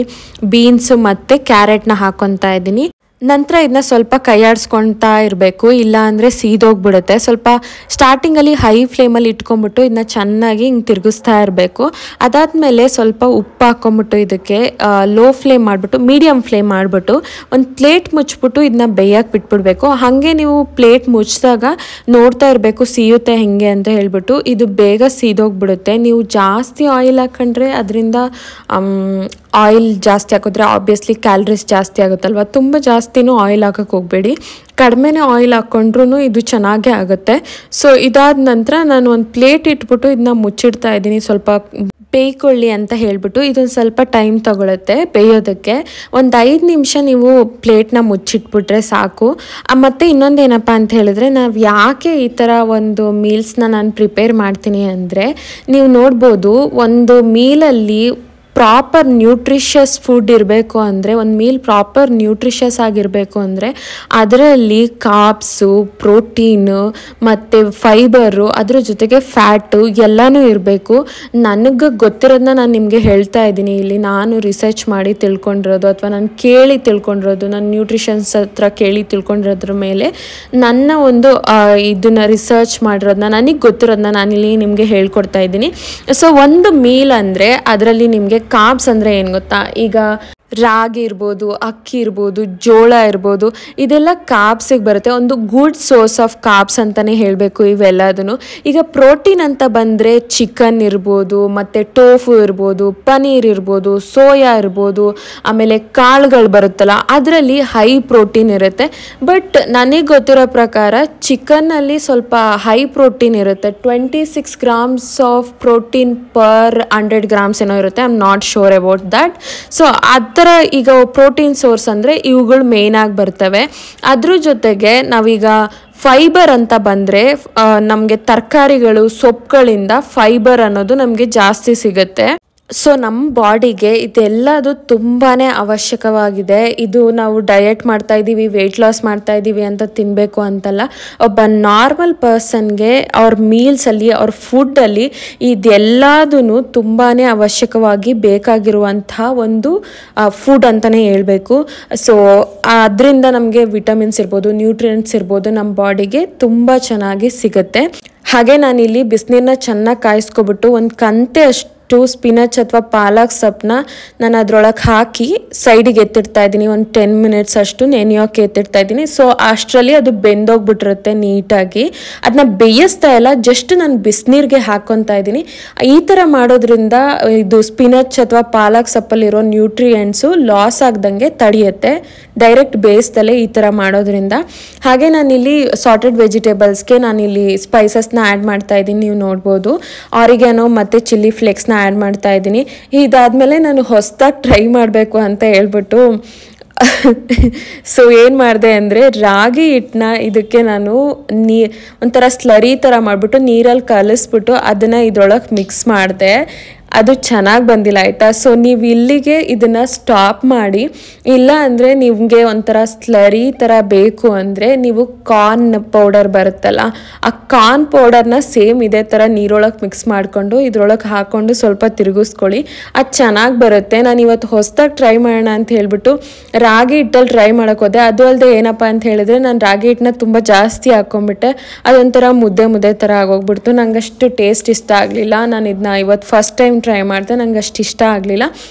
ಬೀನ್ಸ್ ಮತ್ತು ಕ್ಯಾರೆಟ್ನ ಹಾಕ್ಕೊತಾ ಇದ್ದೀನಿ. ನಂತರ ಇದನ್ನ ಸ್ವಲ್ಪ ಕೈಯಾಡಿಸ್ಕೊಳ್ತಾ ಇರಬೇಕು, ಇಲ್ಲ ಅಂದರೆ ಸೀದೋಗ್ಬಿಡುತ್ತೆ. ಸ್ವಲ್ಪ ಸ್ಟಾರ್ಟಿಂಗಲ್ಲಿ ಹೈ ಫ್ಲೇಮಲ್ಲಿ ಇಟ್ಕೊಂಡ್ಬಿಟ್ಟು ಇದನ್ನ ಚೆನ್ನಾಗಿ ಹಿಂಗೆ ತಿರುಗಿಸ್ತಾ ಇರಬೇಕು. ಅದಾದಮೇಲೆ ಸ್ವಲ್ಪ ಉಪ್ಪು ಹಾಕ್ಕೊಂಬಿಟ್ಟು ಇದಕ್ಕೆ ಲೋ ಫ್ಲೇಮ್ ಮಾಡಿಬಿಟ್ಟು ಮೀಡಿಯಮ್ ಫ್ಲೇಮ್ ಮಾಡಿಬಿಟ್ಟು ಒಂದು ಪ್ಲೇಟ್ ಮುಚ್ಚಿಬಿಟ್ಟು ಇದನ್ನ ಬೇಯಕ್ಕೆ ಬಿಟ್ಬಿಡ್ಬೇಕು. ಹಾಗೆ ನೀವು ಪ್ಲೇಟ್ ಮುಚ್ಚಿದಾಗ ನೋಡ್ತಾ ಇರಬೇಕು ಸೀಯುತ್ತೆ ಹೆಂಗೆ ಅಂತ ಹೇಳ್ಬಿಟ್ಟು. ಇದು ಬೇಗ ಸೀದೋಗ್ಬಿಡುತ್ತೆ. ನೀವು ಜಾಸ್ತಿ ಆಯಿಲ್ ಹಾಕೊಂಡ್ರೆ ಅದರಿಂದ ಆಯಿಲ್ ಜಾಸ್ತಿ ಹಾಕಿದ್ರೆ ಆಬ್ವಿಯಸ್ಲಿ ಕ್ಯಾಲರೀಸ್ ಜಾಸ್ತಿ ಆಗುತ್ತಲ್ವ. ತುಂಬ ಜಾಸ್ತಿನೂ ಆಯಿಲ್ ಹಾಕಕ್ಕೆ ಹೋಗಬೇಡಿ, ಕಡಿಮೆನೇ ಆಯಿಲ್ ಹಾಕ್ಕೊಂಡ್ರೂ ಇದು ಚೆನ್ನಾಗೇ ಆಗುತ್ತೆ. ಸೊ ಇದಾದ ನಂತರ ನಾನು ಒಂದು ಪ್ಲೇಟ್ ಇಟ್ಬಿಟ್ಟು ಇದನ್ನ ಮುಚ್ಚಿಡ್ತಾ ಇದ್ದೀನಿ, ಸ್ವಲ್ಪ ಬೇಯ್ಕೊಳ್ಳಿ ಅಂತ ಹೇಳ್ಬಿಟ್ಟು. ಇದೊಂದು ಸ್ವಲ್ಪ ಟೈಮ್ ತಗೊಳುತ್ತೆ ಬೇಯೋದಕ್ಕೆ. ಒಂದು 5 ನಿಮಿಷ ನೀವು ಪ್ಲೇಟ್ನ ಮುಚ್ಚಿಟ್ಬಿಟ್ರೆ ಸಾಕು. ಮತ್ತು ಇನ್ನೊಂದೇನಪ್ಪ ಅಂತ ಹೇಳಿದ್ರೆ, ನಾವು ಯಾಕೆ ಈ ಥರ ಒಂದು ಮೀಲ್ಸ್ನ ನಾನು ಪ್ರಿಪೇರ್ ಮಾಡ್ತೀನಿ ಅಂದರೆ, ನೀವು ನೋಡ್ಬೋದು ಒಂದು ಮೀಲಲ್ಲಿ ಪ್ರಾಪರ್ ನ್ಯೂಟ್ರಿಷಸ್ ಫುಡ್ ಇರಬೇಕು ಅಂದರೆ, ಒಂದು ಮೀಲ್ ಪ್ರಾಪರ್ ನ್ಯೂಟ್ರಿಷಸ್ ಆಗಿರಬೇಕು ಅಂದರೆ ಅದರಲ್ಲಿ ಕಾರ್ಬ್ಸು, ಪ್ರೋಟೀನು ಮತ್ತು ಫೈಬರು, ಅದ್ರ ಜೊತೆಗೆ ಫ್ಯಾಟು ಎಲ್ಲನೂ ಇರಬೇಕು. ನನಗೆ ಗೊತ್ತಿರೋದನ್ನ ನಾನು ನಿಮಗೆ ಹೇಳ್ತಾ ಇದ್ದೀನಿ ಇಲ್ಲಿ. ನಾನು ರಿಸರ್ಚ್ ಮಾಡಿ ತಿಳ್ಕೊಂಡಿರೋದು ಅಥವಾ ನಾನು ಕೇಳಿ ತಿಳ್ಕೊಂಡಿರೋದು, ನಾನು ನ್ಯೂಟ್ರಿಷನ್ಸ್ ಹತ್ರ ಕೇಳಿ ತಿಳ್ಕೊಂಡಿರೋದ್ರ ಮೇಲೆ ನನ್ನ ಒಂದು ಇದನ್ನು ರಿಸರ್ಚ್ ಮಾಡಿರೋದನ್ನ, ನನಗೆ ಗೊತ್ತಿರೋದನ್ನ ನಾನಿಲ್ಲಿ ನಿಮಗೆ ಹೇಳ್ಕೊಡ್ತಾ ಇದ್ದೀನಿ. ಸೊ ಒಂದು ಮೀಲ್ ಅಂದರೆ ಅದರಲ್ಲಿ ನಿಮಗೆ ಕಾರ್ಬ್ಸ್ ಅಂದರೆ ಏನು ಗೊತ್ತಾ, ಈಗ ರಾಗಿ ಇರ್ಬೋದು, ಅಕ್ಕಿ ಇರ್ಬೋದು, ಜೋಳ ಇರ್ಬೋದು, ಇದೆಲ್ಲ ಕಾರ್ಬ್ಸಿಗೆ ಬರುತ್ತೆ. ಒಂದು ಗುಡ್ ಸೋರ್ಸ್ ಆಫ್ ಕಾರ್ಬ್ಸ್ ಅಂತಲೇ ಹೇಳಬೇಕು ಇವೆಲ್ಲದನ್ನು. ಈಗ ಪ್ರೋಟೀನ್ ಅಂತ ಬಂದರೆ ಚಿಕನ್ ಇರ್ಬೋದು, ಮತ್ತು ಟೋಫು ಇರ್ಬೋದು, ಪನೀರ್ ಇರ್ಬೋದು, ಸೋಯಾ ಇರ್ಬೋದು, ಆಮೇಲೆ ಕಾಳುಗಳು ಬರುತ್ತಲ್ಲ ಅದರಲ್ಲಿ ಹೈ ಪ್ರೋಟೀನ್ ಇರುತ್ತೆ. ಬಟ್ ನನಗೆ ಗೊತ್ತಿರೋ ಪ್ರಕಾರ ಚಿಕನ್ನಲ್ಲಿ ಸ್ವಲ್ಪ ಹೈ ಪ್ರೋಟೀನ್ ಇರುತ್ತೆ. 26 grams of protein per 100 grams ಏನೋ ಇರುತ್ತೆ. I am not sure about that. So ಈಗ ಪ್ರೋಟೀನ್ ಸೋರ್ಸ್ ಅಂದರೆ ಇವುಗಳು ಮೇನ್ ಆಗಿ ಬರ್ತವೆ. ಅದ್ರ ಜೊತೆಗೆ ನಾವೀಗ ಫೈಬರ್ ಅಂತ ಬಂದರೆ ನಮಗೆ ತರಕಾರಿಗಳು, ಸೊಪ್ಪುಗಳಿಂದ ಫೈಬರ್ ಅನ್ನೋದು ನಮಗೆ ಜಾಸ್ತಿ ಸಿಗುತ್ತೆ. ಸೊ ನಮ್ಮ ಬಾಡಿಗೆ ಇದೆಲ್ಲದು ತುಂಬಾ ಅವಶ್ಯಕವಾಗಿದೆ. ಇದು ನಾವು ಡಯಟ್ ಮಾಡ್ತಾ ಇದ್ದೀವಿ, ವೆಯ್ಟ್ ಲಾಸ್ ಮಾಡ್ತಾ ಇದ್ದೀವಿ ಅಂತ ತಿನ್ನಬೇಕು ಅಂತಲ್ಲ. ಒಬ್ಬ ನಾರ್ಮಲ್ ಪರ್ಸನ್ಗೆ ಅವ್ರ ಮೀಲ್ಸಲ್ಲಿ, ಅವ್ರ ಫುಡ್ಡಲ್ಲಿ ಇದೆಲ್ಲದೂ ತುಂಬಾ ಅವಶ್ಯಕವಾಗಿ ಬೇಕಾಗಿರುವಂಥ ಒಂದು ಫುಡ್ ಅಂತಲೇ ಹೇಳ್ಬೇಕು. ಸೊ ಅದರಿಂದ ನಮಗೆ ವಿಟಮಿನ್ಸ್ ಇರ್ಬೋದು, ನ್ಯೂಟ್ರಿಯೆಂಟ್ಸ್ ಇರ್ಬೋದು, ನಮ್ಮ ಬಾಡಿಗೆ ತುಂಬ ಚೆನ್ನಾಗಿ ಸಿಗುತ್ತೆ. ಹಾಗೆ ನಾನಿಲ್ಲಿ ಬಿಸಿನೀರನ್ನ ಚೆನ್ನಾಗಿ ಕಾಯಿಸ್ಕೊಬಿಟ್ಟು ಒಂದು ಕಂತೆ ಅಷ್ಟು ಸ್ಪಿನಚ್ ಅಥವಾ ಪಾಲಕ್ ಸೊಪ್ಪನ್ನ ನಾನು ಅದರೊಳಗೆ ಹಾಕಿ ಸೈಡಿಗೆ ಎತ್ತಿಡ್ತಾ ಇದ್ದೀನಿ. ಒಂದು 10 minutes ಅಷ್ಟು ನೆನೆಯೋಕೆ ಎತ್ತಿಡ್ತಾ ಇದ್ದೀನಿ. ಸೊ ಅಷ್ಟರಲ್ಲಿ ಅದು ಬೆಂದೋಗ್ಬಿಟ್ಟಿರುತ್ತೆ ನೀಟಾಗಿ. ಅದನ್ನ ಬೇಯಿಸ್ತಾ ಇಲ್ಲ, ಜಸ್ಟ್ ನಾನು ಬಿಸಿನೀರಿಗೆ ಹಾಕ್ಕೊತಾ ಇದ್ದೀನಿ. ಈ ಥರ ಮಾಡೋದ್ರಿಂದ ಇದು ಸ್ಪಿನಚ್ ಅಥವಾ ಪಾಲಕ್ ಸೊಪ್ಪಲ್ಲಿರೋ ನ್ಯೂಟ್ರಿಯೆಂಟ್ಸು ಲಾಸ್ ಆಗ್ದಂಗೆ ತಡೆಯುತ್ತೆ, ಡೈರೆಕ್ಟ್ ಬೇಯಿಸ್ದಲೇ ಈ ಥರ ಮಾಡೋದ್ರಿಂದ. ಹಾಗೆ ನಾನಿಲ್ಲಿ ಸಾರ್ಟೆಡ್ ವೆಜಿಟೇಬಲ್ಸ್ಗೆ ನಾನಿಲ್ಲಿ ಸ್ಪೈಸಸ್ನ ಆ್ಯಡ್ ಮಾಡ್ತಾ ಇದ್ದೀನಿ. ನೀವು ನೋಡ್ಬೋದು ಆರಿಗ್ಯಾನೋ ಮತ್ತು ಚಿಲ್ಲಿ ಫ್ಲೇಕ್ಸ್ನ ಆ್ಯಡ್ ಮಾಡ್ತಾ ಇದ್ದೀನಿ. ಇದಾದಮೇಲೆ ನಾನು ಹೊಸದಾಗಿ ಟ್ರೈ ಮಾಡಬೇಕು ಅಂತ ಹೇಳ್ಬಿಟ್ಟು ಸೊ ಏನು ಮಾಡಿದೆ ಅಂದರೆ, ರಾಗಿ ಹಿಟ್ಟನ್ನ ಇದಕ್ಕೆ ನಾನು ಒಂಥರ ಸ್ಲರಿ ಥರ ಮಾಡಿಬಿಟ್ಟು ನೀರಲ್ಲಿ ಕಲಿಸ್ಬಿಟ್ಟು ಅದನ್ನು ಇದ್ರೊಳಗೆ ಮಿಕ್ಸ್ ಮಾಡಿದೆ. ಅದು ಚೆನ್ನಾಗಿ ಬಂದಿಲ್ಲ ಆಯಿತಾ. ಸೊ ನೀವು ಇಲ್ಲಿಗೆ ಇದನ್ನು ಸ್ಟಾಪ್ ಮಾಡಿ. ಇಲ್ಲ ಅಂದರೆ ನಿಮಗೆ ಒಂಥರ ಸ್ಲರಿ ಥರ ಬೇಕು ಅಂದರೆ ನೀವು ಕಾರ್ನ್ ಪೌಡರ್ ಬರುತ್ತಲ್ಲ, ಆ ಕಾರ್ನ್ ಪೌಡರ್ನ ಸೇಮ್ ಇದೇ ಥರ ನೀರೊಳಗೆ ಮಿಕ್ಸ್ ಮಾಡಿಕೊಂಡು ಇದ್ರೊಳಗೆ ಹಾಕ್ಕೊಂಡು ಸ್ವಲ್ಪ ತಿರುಗಿಸ್ಕೊಳ್ಳಿ, ಅದು ಚೆನ್ನಾಗಿ ಬರುತ್ತೆ. ನಾನು ಇವತ್ತು ಹೊಸದಾಗಿ ಟ್ರೈ ಮಾಡೋಣ ಅಂತ ಹೇಳ್ಬಿಟ್ಟು ರಾಗಿ ಹಿಟ್ಟಲ್ಲಿ ಟ್ರೈ ಮಾಡೋಕೆ ಹೋದೆ. ಅದು ಅಲ್ಲದೆ ಏನಪ್ಪ ಅಂತ ಹೇಳಿದ್ರೆ ನಾನು ರಾಗಿ ಹಿಟ್ಟನ್ನ ತುಂಬ ಜಾಸ್ತಿ ಹಾಕ್ಕೊಂಡ್ಬಿಟ್ಟೆ, ಅದೊಂಥರ ಮುದ್ದೆ ಥರ ಆಗೋಗ್ಬಿಡ್ತು. ನಂಗೆ ಅಷ್ಟು ಟೇಸ್ಟ್ ಇಷ್ಟ ಆಗಲಿಲ್ಲ. ನಾನು ಇದನ್ನ ಇವತ್ತು ಫಸ್ಟ್ ಟೈಮ್ ಟ್ರೈ ಮಾಡಿದೆ, ನಂಗೆ ಅಷ್ಟು ಇಷ್ಟ ಆಗಲಿಲ್ಲ.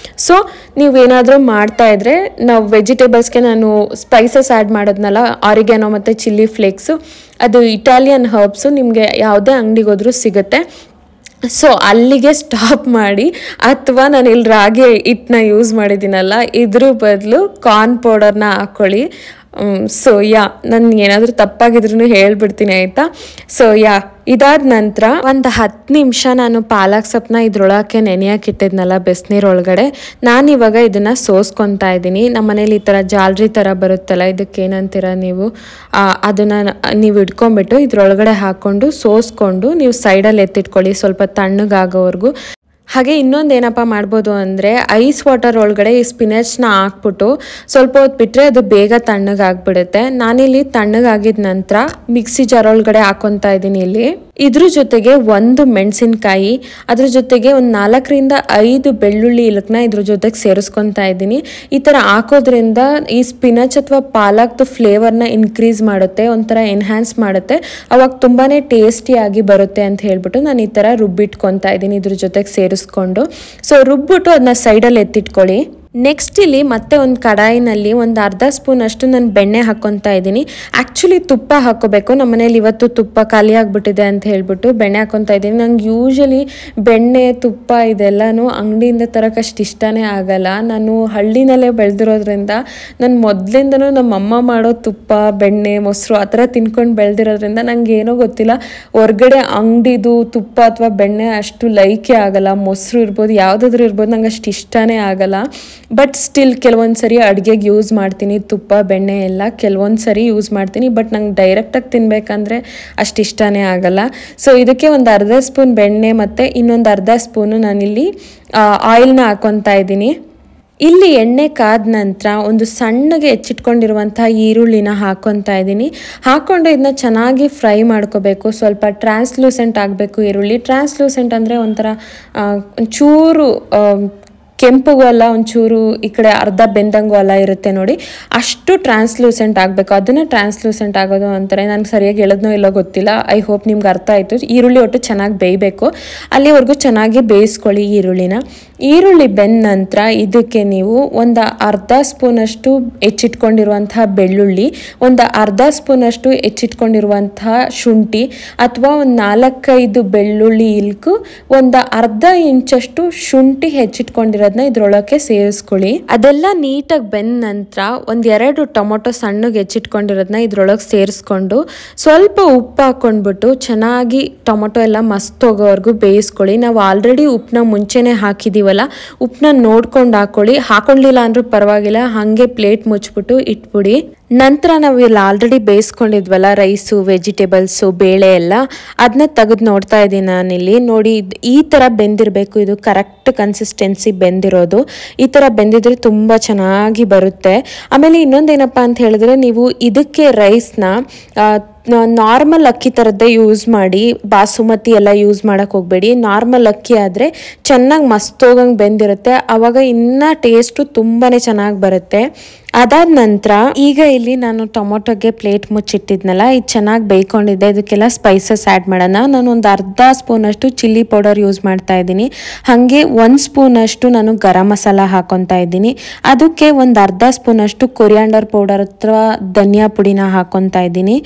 ಸೊ ನೀವೇನಾದರೂ ಮಾಡ್ತಾಯಿದ್ರೆ ನಾವು ವೆಜಿಟೇಬಲ್ಸ್ಗೆ ನಾನು ಸ್ಪೈಸಸ್ ಆ್ಯಡ್ ಮಾಡೋದ್ನಲ್ಲ, ಆರಿಗ್ಯಾನೋ ಮತ್ತು ಚಿಲ್ಲಿ ಫ್ಲೇಕ್ಸು, ಅದು ಇಟಾಲಿಯನ್ ಹರ್ಬ್ಸು ನಿಮಗೆ ಯಾವುದೇ ಅಂಗಡಿಗೆ ಹೋದ್ರೂ ಸಿಗುತ್ತೆ. ಸೊ ಅಲ್ಲಿಗೆ ಸ್ಟಾಪ್ ಮಾಡಿ, ಅಥವಾ ನಾನು ಇಲ್ಲಿ ರಾಗಿ ಹಿಟ್ಟನ್ನ ಯೂಸ್ ಮಾಡಿದ್ದೀನಲ್ಲ ಇದ್ರ ಬದಲು ಕಾರ್ನ್ ಪೌಡರ್ನ ಹಾಕ್ಕೊಳ್ಳಿ. ಸೊ ನಾನು ಏನಾದರೂ ತಪ್ಪಾಗಿದ್ರೂ ಹೇಳ್ಬಿಡ್ತೀನಿ ಆಯಿತಾ. ಸೊ ಇದಾದ ನಂತರ ಒಂದು 10 ನಿಮಿಷ ನಾನು ಪಾಲಕ್ ಸೊಪ್ಪನ್ನ ಇದ್ರೊಳಕ್ಕೆ ನೆನೆಯಾಕಿಟ್ಟಿದ್ನಲ್ಲ ಬಿಸಿನೀರೊಳಗಡೆ, ನಾನಿವಾಗ ಇದನ್ನು ಸೋಸ್ಕೊತಾ ಇದ್ದೀನಿ. ನಮ್ಮ ಮನೇಲಿ ಈ ಥರ ಜಾಲ್ರಿ ಥರ ಬರುತ್ತಲ್ಲ, ಇದಕ್ಕೇನಂತೀರ ನೀವು, ಅದನ್ನು ನೀವು ಇಟ್ಕೊಂಡ್ಬಿಟ್ಟು ಇದ್ರೊಳಗಡೆ ಹಾಕ್ಕೊಂಡು ಸೋಸ್ಕೊಂಡು ನೀವು ಸೈಡಲ್ಲಿ ಎತ್ತಿಟ್ಕೊಳ್ಳಿ ಸ್ವಲ್ಪ ತಣ್ಣಗಾಗೋವರೆಗೂ. ಹಾಗೆ ಇನ್ನೊಂದು ಏನಪ್ಪ ಮಾಡ್ಬೋದು ಅಂದರೆ ಐಸ್ ವಾಟರ್ ಒಳಗಡೆ ಈ ಸ್ಪಿನಚ್ನ ಹಾಕ್ಬಿಟ್ಟು ಸ್ವಲ್ಪ ಹೊತ್ತು ಬಿಟ್ಟರೆ ಅದು ಬೇಗ ತಣ್ಣಗಾಗ್ಬಿಡುತ್ತೆ. ನಾನಿಲ್ಲಿ ತಣ್ಣಗಾಗಿದ ನಂತರ ಮಿಕ್ಸಿ ಜಾರ್ ಒಳಗಡೆ ಹಾಕ್ಕೊತಾ ಇದ್ದೀನಿ. ಇಲ್ಲಿ ಇದ್ರ ಜೊತೆಗೆ 1 ಮೆಣಸಿನ್ಕಾಯಿ, ಅದ್ರ ಜೊತೆಗೆ ಒಂದು 4ರಿಂದ 5 ಬೆಳ್ಳುಳ್ಳಿ ಇಲಕ್ಕನ್ನ ಇದ್ರ ಜೊತೆಗೆ ಸೇರಿಸ್ಕೊತಾ ಇದ್ದೀನಿ. ಈ ಥರ ಹಾಕೋದ್ರಿಂದ ಈ ಸ್ಪಿನಚ್ ಅಥವಾ ಪಾಲಕ್ದು ಫ್ಲೇವರ್ನ ಇನ್ಕ್ರೀಸ್ ಮಾಡುತ್ತೆ, ಒಂಥರ ಎನ್ಹ್ಯಾನ್ಸ್ ಮಾಡುತ್ತೆ, ಅವಾಗ ತುಂಬಾ ಟೇಸ್ಟಿಯಾಗಿ ಬರುತ್ತೆ ಅಂತ ಹೇಳ್ಬಿಟ್ಟು ನಾನು ಈ ಥರ ರುಬ್ಬಿಟ್ಕೊತಾ ಇದ್ದೀನಿ ಇದ್ರ ಜೊತೆಗೆ ಸೇರಿಸ್ಕೊಂಡು. ಸೊ ರುಬ್ಬಿಟ್ಟು ಅದನ್ನ ಸೈಡಲ್ಲಿ ಎತ್ತಿಟ್ಕೊಳ್ಳಿ. ನೆಕ್ಸ್ಟ್ ಇಲ್ಲಿ ಮತ್ತೆ ಒಂದು ಕಡಾಯಿನಲ್ಲಿ ಒಂದು ಅರ್ಧ ಸ್ಪೂನ್ ಅಷ್ಟು ನಾನು ಬೆಣ್ಣೆ ಹಾಕ್ಕೊತಾ ಇದ್ದೀನಿ. ಆ್ಯಕ್ಚುಲಿ ತುಪ್ಪ ಹಾಕ್ಕೋಬೇಕು, ನಮ್ಮ ಮನೇಲಿ ಇವತ್ತು ತುಪ್ಪ ಖಾಲಿ ಆಗಿಬಿಟ್ಟಿದೆ ಅಂತ ಹೇಳ್ಬಿಟ್ಟು ಬೆಣ್ಣೆ ಹಾಕ್ಕೊತಾ ಇದ್ದೀನಿ. ನಂಗೆ ಯೂಶಲಿ ಬೆಣ್ಣೆ ತುಪ್ಪ ಇದೆಲ್ಲನೂ ಅಂಗಡಿಯಿಂದ ತರೋಕ್ಕಷ್ಟು ಇಷ್ಟನೇ ಆಗಲ್ಲ. ನಾನು ಹಳ್ಳಿನಲ್ಲೇ ಬೆಳೆದಿರೋದ್ರಿಂದ ನಾನು ಮೊದಲಿಂದನೂ ನಮ್ಮಮ್ಮ ಮಾಡೋ ತುಪ್ಪ ಬೆಣ್ಣೆ ಮೊಸರು ಆ ಥರ ತಿನ್ಕೊಂಡು ಬೆಳೆದಿರೋದ್ರಿಂದ ನಂಗೆ ಏನೋ ಗೊತ್ತಿಲ್ಲ, ಹೊರ್ಗಡೆ ಅಂಗಡಿದು ತುಪ್ಪ ಅಥವಾ ಬೆಣ್ಣೆ ಅಷ್ಟು ಲೈಕೆ ಆಗಲ್ಲ. ಮೊಸರು ಇರ್ಬೋದು, ಯಾವುದಾದ್ರೂ ಇರ್ಬೋದು, ನಂಗೆ ಅಷ್ಟು ಇಷ್ಟನೇ ಆಗಲ್ಲ. ಬಟ್ ಸ್ಟಿಲ್ ಕೆಲವೊಂದು ಸರಿ ಅಡುಗೆಗೆ ಯೂಸ್ ಮಾಡ್ತೀನಿ ತುಪ್ಪ ಬೆಣ್ಣೆ ಎಲ್ಲ, ಕೆಲವೊಂದು ಸರಿ ಯೂಸ್ ಮಾಡ್ತೀನಿ. ಬಟ್ ನಂಗೆ ಡೈರೆಕ್ಟಾಗಿ ತಿನ್ನಬೇಕಂದ್ರೆ ಅಷ್ಟು ಇಷ್ಟನೇ ಆಗಲ್ಲ. ಸೊ ಇದಕ್ಕೆ ಒಂದು ಅರ್ಧ ಸ್ಪೂನ್ ಬೆಣ್ಣೆ ಮತ್ತು ಇನ್ನೊಂದು ಅರ್ಧ ಸ್ಪೂನು ನಾನಿಲ್ಲಿ ಆಯಿಲ್ನ ಹಾಕ್ಕೊತಾ ಇದ್ದೀನಿ. ಇಲ್ಲಿ ಎಣ್ಣೆ ಕಾದ ನಂತರ ಒಂದು ಸಣ್ಣಗೆ ಹೆಚ್ಚಿಟ್ಕೊಂಡಿರುವಂಥ ಈರುಳ್ಳಿನ ಹಾಕ್ಕೊತಾ ಇದ್ದೀನಿ. ಹಾಕ್ಕೊಂಡು ಇದನ್ನ ಚೆನ್ನಾಗಿ ಫ್ರೈ ಮಾಡ್ಕೋಬೇಕು. ಸ್ವಲ್ಪ ಟ್ರಾನ್ಸ್ಲೂಸೆಂಟ್ ಆಗಬೇಕು ಈರುಳ್ಳಿ. ಟ್ರಾನ್ಸ್ಲೂಸೆಂಟ್ ಅಂದರೆ ಒಂಥರ ಒಂಚೂರು ಕೆಂಪಗೂ ಅಲ್ಲ, ಒಂಚೂರು ಈ ಕಡೆ ಅರ್ಧ ಬೆಂದಂಗೂ ಅಲ್ಲ ಇರುತ್ತೆ ನೋಡಿ, ಅಷ್ಟು ಟ್ರಾನ್ಸ್ಲೂಸೆಂಟ್ ಆಗಬೇಕು. ಅದನ್ನು ಟ್ರಾನ್ಸ್ಲೂಸೆಂಟ್ ಆಗೋದು ಅಂತಾರೆ. ನಾನು ಸರಿಯಾಗಿ ಹೇಳೋದ್ನೋ ಇಲ್ಲೋ ಗೊತ್ತಿಲ್ಲ. ಐ ಹೋಪ್ ನಿಮ್ಗೆ ಅರ್ಥ ಆಯಿತು. ಈರುಳ್ಳಿ ಒಟ್ಟು ಚೆನ್ನಾಗಿ ಬೇಯಬೇಕು, ಅಲ್ಲಿವರೆಗೂ ಚೆನ್ನಾಗಿ ಬೇಯಿಸ್ಕೊಳ್ಳಿ ಈರುಳ್ಳಿನ. ಈರುಳ್ಳಿ ಬೆಂದ ನಂತರ ಇದಕ್ಕೆ ನೀವು ಒಂದು ಅರ್ಧ ಸ್ಪೂನಷ್ಟು ಹೆಚ್ಚಿಟ್ಕೊಂಡಿರುವಂತಹ ಬೆಳ್ಳುಳ್ಳಿ, ಒಂದು ಅರ್ಧ ಸ್ಪೂನಷ್ಟು ಹೆಚ್ಚಿಟ್ಕೊಂಡಿರುವಂತಹ ಶುಂಠಿ ಅಥವಾ ಒಂದು 4-5 ಬೆಳ್ಳುಳ್ಳಿ ಇಲ್ಕು, ಒಂದು ಅರ್ಧ ಇಂಚಷ್ಟು ಶುಂಠಿ ಹೆಚ್ಚಿಟ್ಕೊಂಡಿರೋದನ್ನ ಇದ್ರೊಳಕ್ಕೆ ಸೇರಿಸ್ಕೊಳ್ಳಿ. ಅದೆಲ್ಲ ನೀಟಾಗಿ ಬೆಂದ ನಂತರ 1-2 ಟೊಮೊಟೊ ಸಣ್ಣಗೆ ಹೆಚ್ಚಿಟ್ಕೊಂಡಿರೋದನ್ನ ಇದ್ರೊಳಗೆ ಸೇರಿಸ್ಕೊಂಡು ಸ್ವಲ್ಪ ಉಪ್ಪು ಹಾಕ್ಕೊಂಡ್ಬಿಟ್ಟು ಚೆನ್ನಾಗಿ ಟೊಮೊಟೊ ಎಲ್ಲ ಮಸ್ತ್ ಹೋಗೋವರೆಗೂ ಬೇಯಿಸ್ಕೊಳ್ಳಿ. ನಾವು ಆಲ್ರೆಡಿ ಉಪ್ಪನ್ನ ಮುಂಚೆನೇ ಹಾಕಿದ್ದೀವಲ್ಲ, ಉಪ್ಪನ್ನ ನೋಡ್ಕೊಂಡು ಹಾಕೊಳ್ಳಿಲ್ಲ ಅಂದ್ರೂ ಪರವಾಗಿಲ್ಲ, ಹಾಗೆ ಪ್ಲೇಟ್ ಮುಚ್ಚಿಬಿಟ್ಟು ಇಟ್ಬಿಡಿ. ನಂತರ ನಾವು ಇಲ್ಲಿ ಆಲ್ರೆಡಿ ಬೇಯಿಸ್ಕೊಂಡಿದ್ವಲ್ಲ ರೈಸು, ವೆಜಿಟೇಬಲ್ಸು, ಬೇಳೆ ಎಲ್ಲ, ಅದನ್ನ ತೆಗೆದು ನೋಡ್ತಾ ಇದ್ದೀನಿ ನಾನಿಲ್ಲಿ. ನೋಡಿ, ಈ ಥರ ಬೆಂದಿರಬೇಕು, ಇದು ಕರೆಕ್ಟ್ ಕನ್ಸಿಸ್ಟೆನ್ಸಿ ಬೆಂದಿರೋದು. ಈ ಥರ ಬೆಂದಿದ್ರೆ ತುಂಬ ಚೆನ್ನಾಗಿ ಬರುತ್ತೆ. ಆಮೇಲೆ ಇನ್ನೊಂದೇನಪ್ಪ ಅಂತ ಹೇಳಿದ್ರೆ, ನೀವು ಇದಕ್ಕೆ ರೈಸ್ನ ನಾರ್ಮಲ್ ಅಕ್ಕಿ ಥರದ್ದೇ ಯೂಸ್ ಮಾಡಿ, ಬಾಸುಮತಿ ಎಲ್ಲ ಯೂಸ್ ಮಾಡೋಕ್ಕೆ ಹೋಗಬೇಡಿ. ನಾರ್ಮಲ್ ಅಕ್ಕಿ ಆದರೆ ಚೆನ್ನಾಗಿ ಮಸ್ತೋಗಂಗೆ ಬೆಂದಿರುತ್ತೆ, ಆವಾಗ ಇನ್ನೂ ಟೇಸ್ಟು ತುಂಬಾ ಚೆನ್ನಾಗಿ ಬರುತ್ತೆ. ಅದಾದ ನಂತರ ಈಗ ಇಲ್ಲಿ ನಾನು ಟೊಮೊಟೊಗೆ ಪ್ಲೇಟ್ ಮುಚ್ಚಿಟ್ಟಿದ್ನಲ್ಲ, ಇದು ಚೆನ್ನಾಗಿ ಬೇಯ್ಕೊಂಡಿದ್ದೆ. ಇದಕ್ಕೆಲ್ಲ ಸ್ಪೈಸಸ್ ಆ್ಯಡ್ ಮಾಡೋಣ. ನಾನು ಒಂದು ಅರ್ಧ ಸ್ಪೂನಷ್ಟು ಚಿಲ್ಲಿ ಪೌಡರ್ ಯೂಸ್ ಮಾಡ್ತಾ ಇದ್ದೀನಿ. ಹಾಗೆ 1 ಸ್ಪೂನಷ್ಟು ನಾನು ಗರಂ ಮಸಾಲ ಹಾಕ್ಕೊತಾ ಇದ್ದೀನಿ. ಅದಕ್ಕೆ ಒಂದು ಅರ್ಧ ಸ್ಪೂನಷ್ಟು ಕೊರಿಯಾಂಡರ್ ಪೌಡರ್ ಅಥವಾ ಧನಿಯಾ ಪುಡಿನ ಹಾಕ್ಕೊತಾ ಇದ್ದೀನಿ.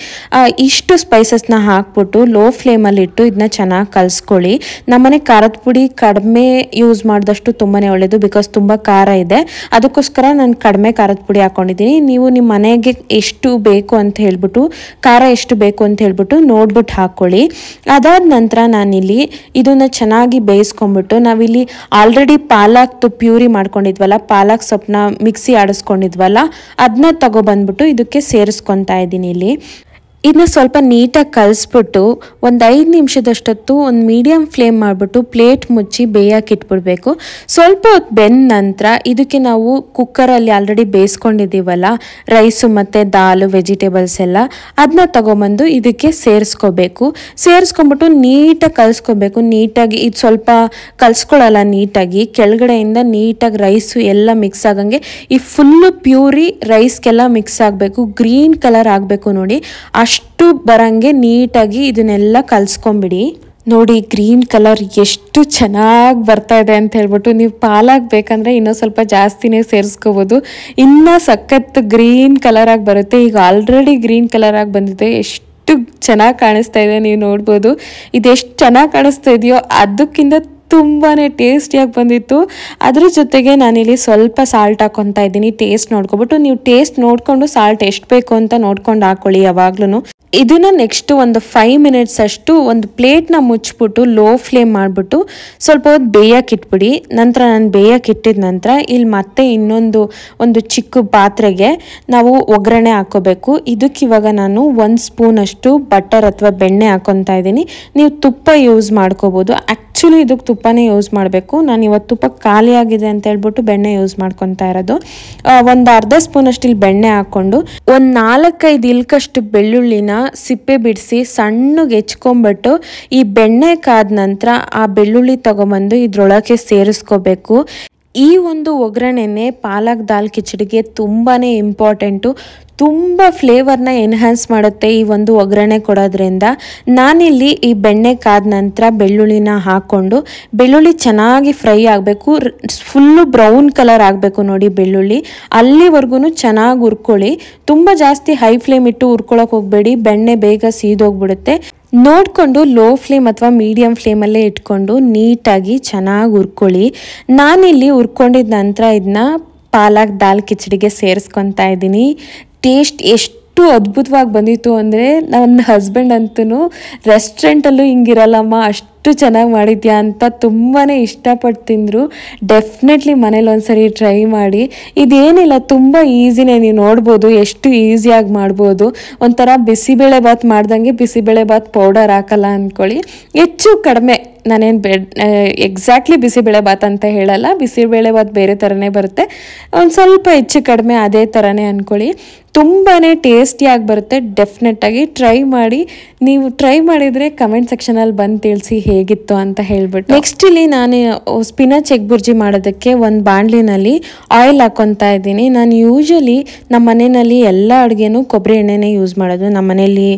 ಇಷ್ಟು ಸ್ಪೈಸಸ್ನ ಹಾಕ್ಬಿಟ್ಟು ಲೋ ಫ್ಲೇಮಲ್ಲಿ ಇಟ್ಟು ಇದನ್ನ ಚೆನ್ನಾಗಿ ಕಲಿಸ್ಕೊಳ್ಳಿ. ನಮ್ಮನೆ ಖಾರದ ಪುಡಿ ಕಡಿಮೆ ಯೂಸ್ ಮಾಡಿದಷ್ಟು ತುಂಬಾ ಒಳ್ಳೆಯದು, ಬಿಕಾಸ್ ತುಂಬ ಖಾರ ಇದೆ. ಅದಕ್ಕೋಸ್ಕರ ನಾನು ಕಡಿಮೆ ಖಾರದ ಪುಡಿ ಹಾಕ್ಕೊಂಡಿದ್ದೀನಿ. ನೀವು ನಿಮ್ಮ ಮನೆಗೆ ಎಷ್ಟು ಬೇಕು ಅಂತ ಹೇಳ್ಬಿಟ್ಟು, ಖಾರ ಎಷ್ಟು ಬೇಕು ಅಂತ ಹೇಳ್ಬಿಟ್ಟು ನೋಡ್ಬಿಟ್ಟು ಹಾಕ್ಕೊಳ್ಳಿ. ಅದಾದ ನಂತರ ನಾನಿಲ್ಲಿ ಇದನ್ನು ಚೆನ್ನಾಗಿ ಬೇಯಿಸ್ಕೊಂಡ್ಬಿಟ್ಟು, ನಾವಿಲ್ಲಿ ಆಲ್ರೆಡಿ ಪಾಲಕ್ದು ಪ್ಯೂರಿ ಮಾಡ್ಕೊಂಡಿದ್ವಲ್ಲ, ಪಾಲಕ್ ಸೊಪ್ಪನ್ನ ಮಿಕ್ಸಿ ಆಡಿಸ್ಕೊಂಡಿದ್ವಲ್ಲ, ಅದನ್ನ ತಗೊಬಂದ್ಬಿಟ್ಟು ಇದಕ್ಕೆ ಸೇರಿಸ್ಕೊತಾ ಇದ್ದೀನಿ. ಇದನ್ನ ಸ್ವಲ್ಪ ನೀಟಾಗಿ ಕಲಿಸ್ಬಿಟ್ಟು ಒಂದು 5 ನಿಮಿಷದಷ್ಟೊತ್ತು ಒಂದು ಮೀಡಿಯಮ್ ಫ್ಲೇಮ್ ಮಾಡಿಬಿಟ್ಟು ಪ್ಲೇಟ್ ಮುಚ್ಚಿ ಬೇಯಕ್ಕೆ ಇಟ್ಬಿಡ್ಬೇಕು. ಸ್ವಲ್ಪ ಹೊತ್ತು ಬೆಂದ ನಂತರ ಇದಕ್ಕೆ ನಾವು ಕುಕ್ಕರಲ್ಲಿ ಆಲ್ರೆಡಿ ಬೇಯಿಸ್ಕೊಂಡಿದ್ದೀವಲ್ಲ ರೈಸು ಮತ್ತು ದಾಲು ವೆಜಿಟೇಬಲ್ಸ್ ಎಲ್ಲ, ಅದನ್ನ ತಗೊಂಬಂದು ಇದಕ್ಕೆ ಸೇರಿಸ್ಕೊಂಬಿಟ್ಟು ನೀಟಾಗಿ ಕಲಿಸ್ಕೋಬೇಕು. ನೀಟಾಗಿ ಇದು ಸ್ವಲ್ಪ ಕಲಿಸ್ಕೊಳ್ಳಲ್ಲ ನೀಟಾಗಿ, ಕೆಳಗಡೆಯಿಂದ ನೀಟಾಗಿ ರೈಸು ಎಲ್ಲ ಮಿಕ್ಸ್ ಆಗಂಗೆ ಈ ಫುಲ್ಲು ಪ್ಯೂರಿ ರೈಸ್ಗೆಲ್ಲ ಮಿಕ್ಸ್ ಆಗಬೇಕು, ಗ್ರೀನ್ ಕಲರ್ ಆಗಬೇಕು ನೋಡಿ, ಅಷ್ಟು ಬರಂಗೆ ನೀಟಾಗಿ ಇದನ್ನೆಲ್ಲ ಕಲಿಸ್ಕೊಂಬಿಡಿ. ನೋಡಿ ಗ್ರೀನ್ ಕಲರ್ ಎಷ್ಟು ಚೆನ್ನಾಗಿ ಬರ್ತಾ ಇದೆ ಅಂತ ಹೇಳ್ಬಿಟ್ಟು, ನೀವು ಪಾಲಾಗ್ ಬೇಕಂದರೆ ಇನ್ನೂ ಸ್ವಲ್ಪ ಜಾಸ್ತಿನೇ ಸೇರಿಸ್ಕೋಬೋದು, ಇನ್ನೂ ಸಖತ್ ಗ್ರೀನ್ ಕಲರ್ ಆಗಿ ಬರುತ್ತೆ. ಈಗ ಆಲ್ರೆಡಿ ಗ್ರೀನ್ ಕಲರ್ ಆಗಿ ಬಂದಿದೆ, ಎಷ್ಟು ಚೆನ್ನಾಗಿ ಕಾಣಿಸ್ತಾ ಇದೆ, ನೀವು ನೋಡ್ಬೋದು. ಇದೆಷ್ಟು ಚೆನ್ನಾಗಿ ಕಾಣಿಸ್ತಾ ಇದೆಯೋ ಅದಕ್ಕಿಂತ ತುಂಬಾ ಟೇಸ್ಟಿಯಾಗಿ ಬಂದಿತ್ತು. ಅದ್ರ ಜೊತೆಗೆ ನಾನಿಲ್ಲಿ ಸ್ವಲ್ಪ ಸಾಲ್ಟ್ ಹಾಕ್ಕೊತಾ ಇದ್ದೀನಿ, ಟೇಸ್ಟ್ ನೋಡ್ಕೊಬಿಟ್ಟು. ನೀವು ಟೇಸ್ಟ್ ನೋಡಿಕೊಂಡು ಸಾಲ್ಟ್ ಎಷ್ಟು ಬೇಕು ಅಂತ ನೋಡ್ಕೊಂಡು ಹಾಕ್ಕೊಳ್ಳಿ ಯಾವಾಗ್ಲೂ. ಇದನ್ನು ನೆಕ್ಸ್ಟ್ ಒಂದು 5 ಮಿನಿಟ್ಸ್ ಅಷ್ಟು ಒಂದು ಪ್ಲೇಟ್ನ ಮುಚ್ಚಿಬಿಟ್ಟು ಲೋ ಫ್ಲೇಮ್ ಮಾಡಿಬಿಟ್ಟು ಸ್ವಲ್ಪ ಹೊತ್ತು ಬೇಯಕ್ಕೆ ಇಟ್ಬಿಡಿ. ನಂತರ ನಾನು ಬೇಯಕ್ಕೆ ಇಟ್ಟಿದ ನಂತರ ಇಲ್ಲಿ ಮತ್ತೆ ಒಂದು ಚಿಕ್ಕ ಪಾತ್ರೆಗೆ ನಾವು ಒಗ್ಗರಣೆ ಹಾಕ್ಕೋಬೇಕು. ಇದಕ್ಕೆ ಇವಾಗ ನಾನು 1 ಸ್ಪೂನ್ ಅಷ್ಟು ಬಟರ್ ಅಥವಾ ಬೆಣ್ಣೆ ಹಾಕ್ಕೊತಾ ಇದ್ದೀನಿ. ನೀವು ತುಪ್ಪ ಯೂಸ್ ಮಾಡ್ಕೋಬೋದು, ಆ್ಯಕ್ಚುಲಿ ಇದಕ್ಕೆ ತುಪ್ಪನೇ ಯೂಸ್ ಮಾಡಬೇಕು. ನಾನು ಇವತ್ತು ತುಪ್ಪ ಖಾಲಿ ಆಗಿದೆ ಅಂತ ಹೇಳ್ಬಿಟ್ಟು ಬೆಣ್ಣೆ ಯೂಸ್ ಮಾಡ್ಕೊತಾ ಇರೋದು. ಒಂದು ಅರ್ಧ ಸ್ಪೂನ್ ಅಷ್ಟು ಇಲ್ಲಿ ಬೆಣ್ಣೆ ಹಾಕ್ಕೊಂಡು ಒಂದು 4-5 ಇಲ್ಕಷ್ಟು ಬೆಳ್ಳುಳ್ಳಿನ ಸಿಪ್ಪೆ ಬಿಡಿಸಿ ಸಣ್ಣಗೆ ಹೆಚ್ಕೊಂಡ್ಬಿಟ್ಟು ಈ ಬೆಣ್ಣೆ ಕಾದ ನಂತರ ಆ ಬೆಳ್ಳುಳ್ಳಿ ತಗೊಂಬಂದು ಇದ್ರೊಳಗೆ ಸೇರಿಸ್ಕೋಬೇಕು. ಈ ಒಂದು ಒಗ್ಗರಣೆನೇ ಪಾಲಕ್ ದಾಲ್ ಕಿಚಡಿಗೆ ತುಂಬಾ ಇಂಪಾರ್ಟೆಂಟು, ತುಂಬ ಫ್ಲೇವರ್ನ ಎನ್ಹ್ಯಾನ್ಸ್ ಮಾಡುತ್ತೆ ಈ ಒಂದು ಒಗ್ಗರಣೆ ಕೊಡೋದ್ರಿಂದ. ನಾನಿಲ್ಲಿ ಈ ಬೆಣ್ಣೆ ಕಾದ ನಂತರ ಬೆಳ್ಳುಳ್ಳಿನ ಹಾಕ್ಕೊಂಡು ಬೆಳ್ಳುಳ್ಳಿ ಚೆನ್ನಾಗಿ ಫ್ರೈ ಆಗಬೇಕು, ಫುಲ್ಲು ಬ್ರೌನ್ ಕಲರ್ ಆಗಬೇಕು ನೋಡಿ ಬೆಳ್ಳುಳ್ಳಿ, ಅಲ್ಲಿವರೆಗೂ ಚೆನ್ನಾಗಿ ಹುರ್ಕೊಳ್ಳಿ. ತುಂಬ ಜಾಸ್ತಿ ಹೈ ಫ್ಲೇಮ್ ಇಟ್ಟು ಹುರ್ಕೊಳಕ್ಕೆ ಹೋಗಬೇಡಿ, ಬೆಣ್ಣೆ ಬೇಗ ಸೀದೋಗ್ಬಿಡುತ್ತೆ. ನೋಡಿಕೊಂಡು ಲೋ ಫ್ಲೇಮ್ ಅಥವಾ ಮೀಡಿಯಮ್ ಫ್ಲೇಮಲ್ಲೇ ಇಟ್ಕೊಂಡು ನೀಟಾಗಿ ಚೆನ್ನಾಗಿ ಹುರ್ಕೊಳ್ಳಿ. ನಾನಿಲ್ಲಿ ಹುರ್ಕೊಂಡಿದ್ದ ನಂತರ ಇದನ್ನ ಪಾಲಕ್ ದಾಲ್ ಕಿಚಡಿಗೆ ಸೇರಿಸ್ಕೊತಾ ಇದ್ದೀನಿ. ಟೇಸ್ಟ್ ಎಷ್ಟು ಅದ್ಭುತವಾಗಿ ಬಂದಿತ್ತು ಅಂದರೆ ನನ್ನ ಹಸ್ಬೆಂಡ್ ಅಂತೂ ರೆಸ್ಟೋರೆಂಟಲ್ಲೂ ಹಿಂಗಿರಲ್ಲಮ್ಮ ಅಷ್ಟು ಚೆನ್ನಾಗಿ ಮಾಡಿದ್ಯಾ ಅಂತ ತುಂಬಾ ಇಷ್ಟಪಟ್ಟು ತಿಂದರು. ಡೆಫಿನೆಟ್ಲಿ ಮನೇಲಿ ಒಂದ್ಸರಿ ಟ್ರೈ ಮಾಡಿ. ಇದೇನಿಲ್ಲ, ತುಂಬ ಈಸಿನೇ, ನೀವು ನೋಡ್ಬೋದು ಎಷ್ಟು ಈಸಿಯಾಗಿ ಮಾಡ್ಬೋದು. ಒಂಥರ ಬಿಸಿಬೇಳೆ ಬಾತ್ ಮಾಡ್ದಂಗೆ ಬಿಸಿಬೇಳೆ ಬಾತ್ ಪೌಡರ್ ಹಾಕಲ್ಲ ಅಂದ್ಕೊಳ್ಳಿ, ಹೆಚ್ಚು ಕಡಿಮೆ. ನಾನೇನು ಎಕ್ಸಾಕ್ಟ್ಲಿ ಬಿಸಿಬೇಳೆ ಬಾತ್ ಅಂತ ಹೇಳಲ್ಲ, ಬಿಸಿಬೇಳೆ ಬಾತ್ ಬೇರೆ ಥರನೇ ಬರುತ್ತೆ, ಒಂದು ಸ್ವಲ್ಪ ಹೆಚ್ಚು ಕಡಿಮೆ ಅದೇ ಥರನೇ ಅಂದ್ಕೊಳ್ಳಿ. ತುಂಬಾ ಟೇಸ್ಟಿಯಾಗಿ ಬರುತ್ತೆ. ಡೆಫಿನೆಟ್ಟಾಗಿ ಟ್ರೈ ಮಾಡಿ. ನೀವು ಟ್ರೈ ಮಾಡಿದರೆ ಕಮೆಂಟ್ ಸೆಕ್ಷನಲ್ಲಿ ಬಂದು ತಿಳಿಸಿ ಹೇಗಿತ್ತು ಅಂತ ಹೇಳ್ಬಿಟ್ಟು. ನೆಕ್ಸ್ಟ್ ಇಲ್ಲಿ ನಾನು ಸ್ಪಿನಚ್ ಎಗ್ ಬುರ್ಜಿ ಮಾಡೋದಕ್ಕೆ ಒಂದು ಬಾಣಲಿನಲ್ಲಿ ಆಯಿಲ್ ಹಾಕ್ಕೊತಾ ಇದ್ದೀನಿ. ನಾನು ಯೂಶಲಿ ನಮ್ಮ ಮನೆಯಲ್ಲಿ ಎಲ್ಲ ಅಡುಗೆನೂ ಕೊಬ್ಬರಿ ಎಣ್ಣೆನೇ ಯೂಸ್ ಮಾಡೋದು, ನಮ್ಮ ಮನೇಲಿ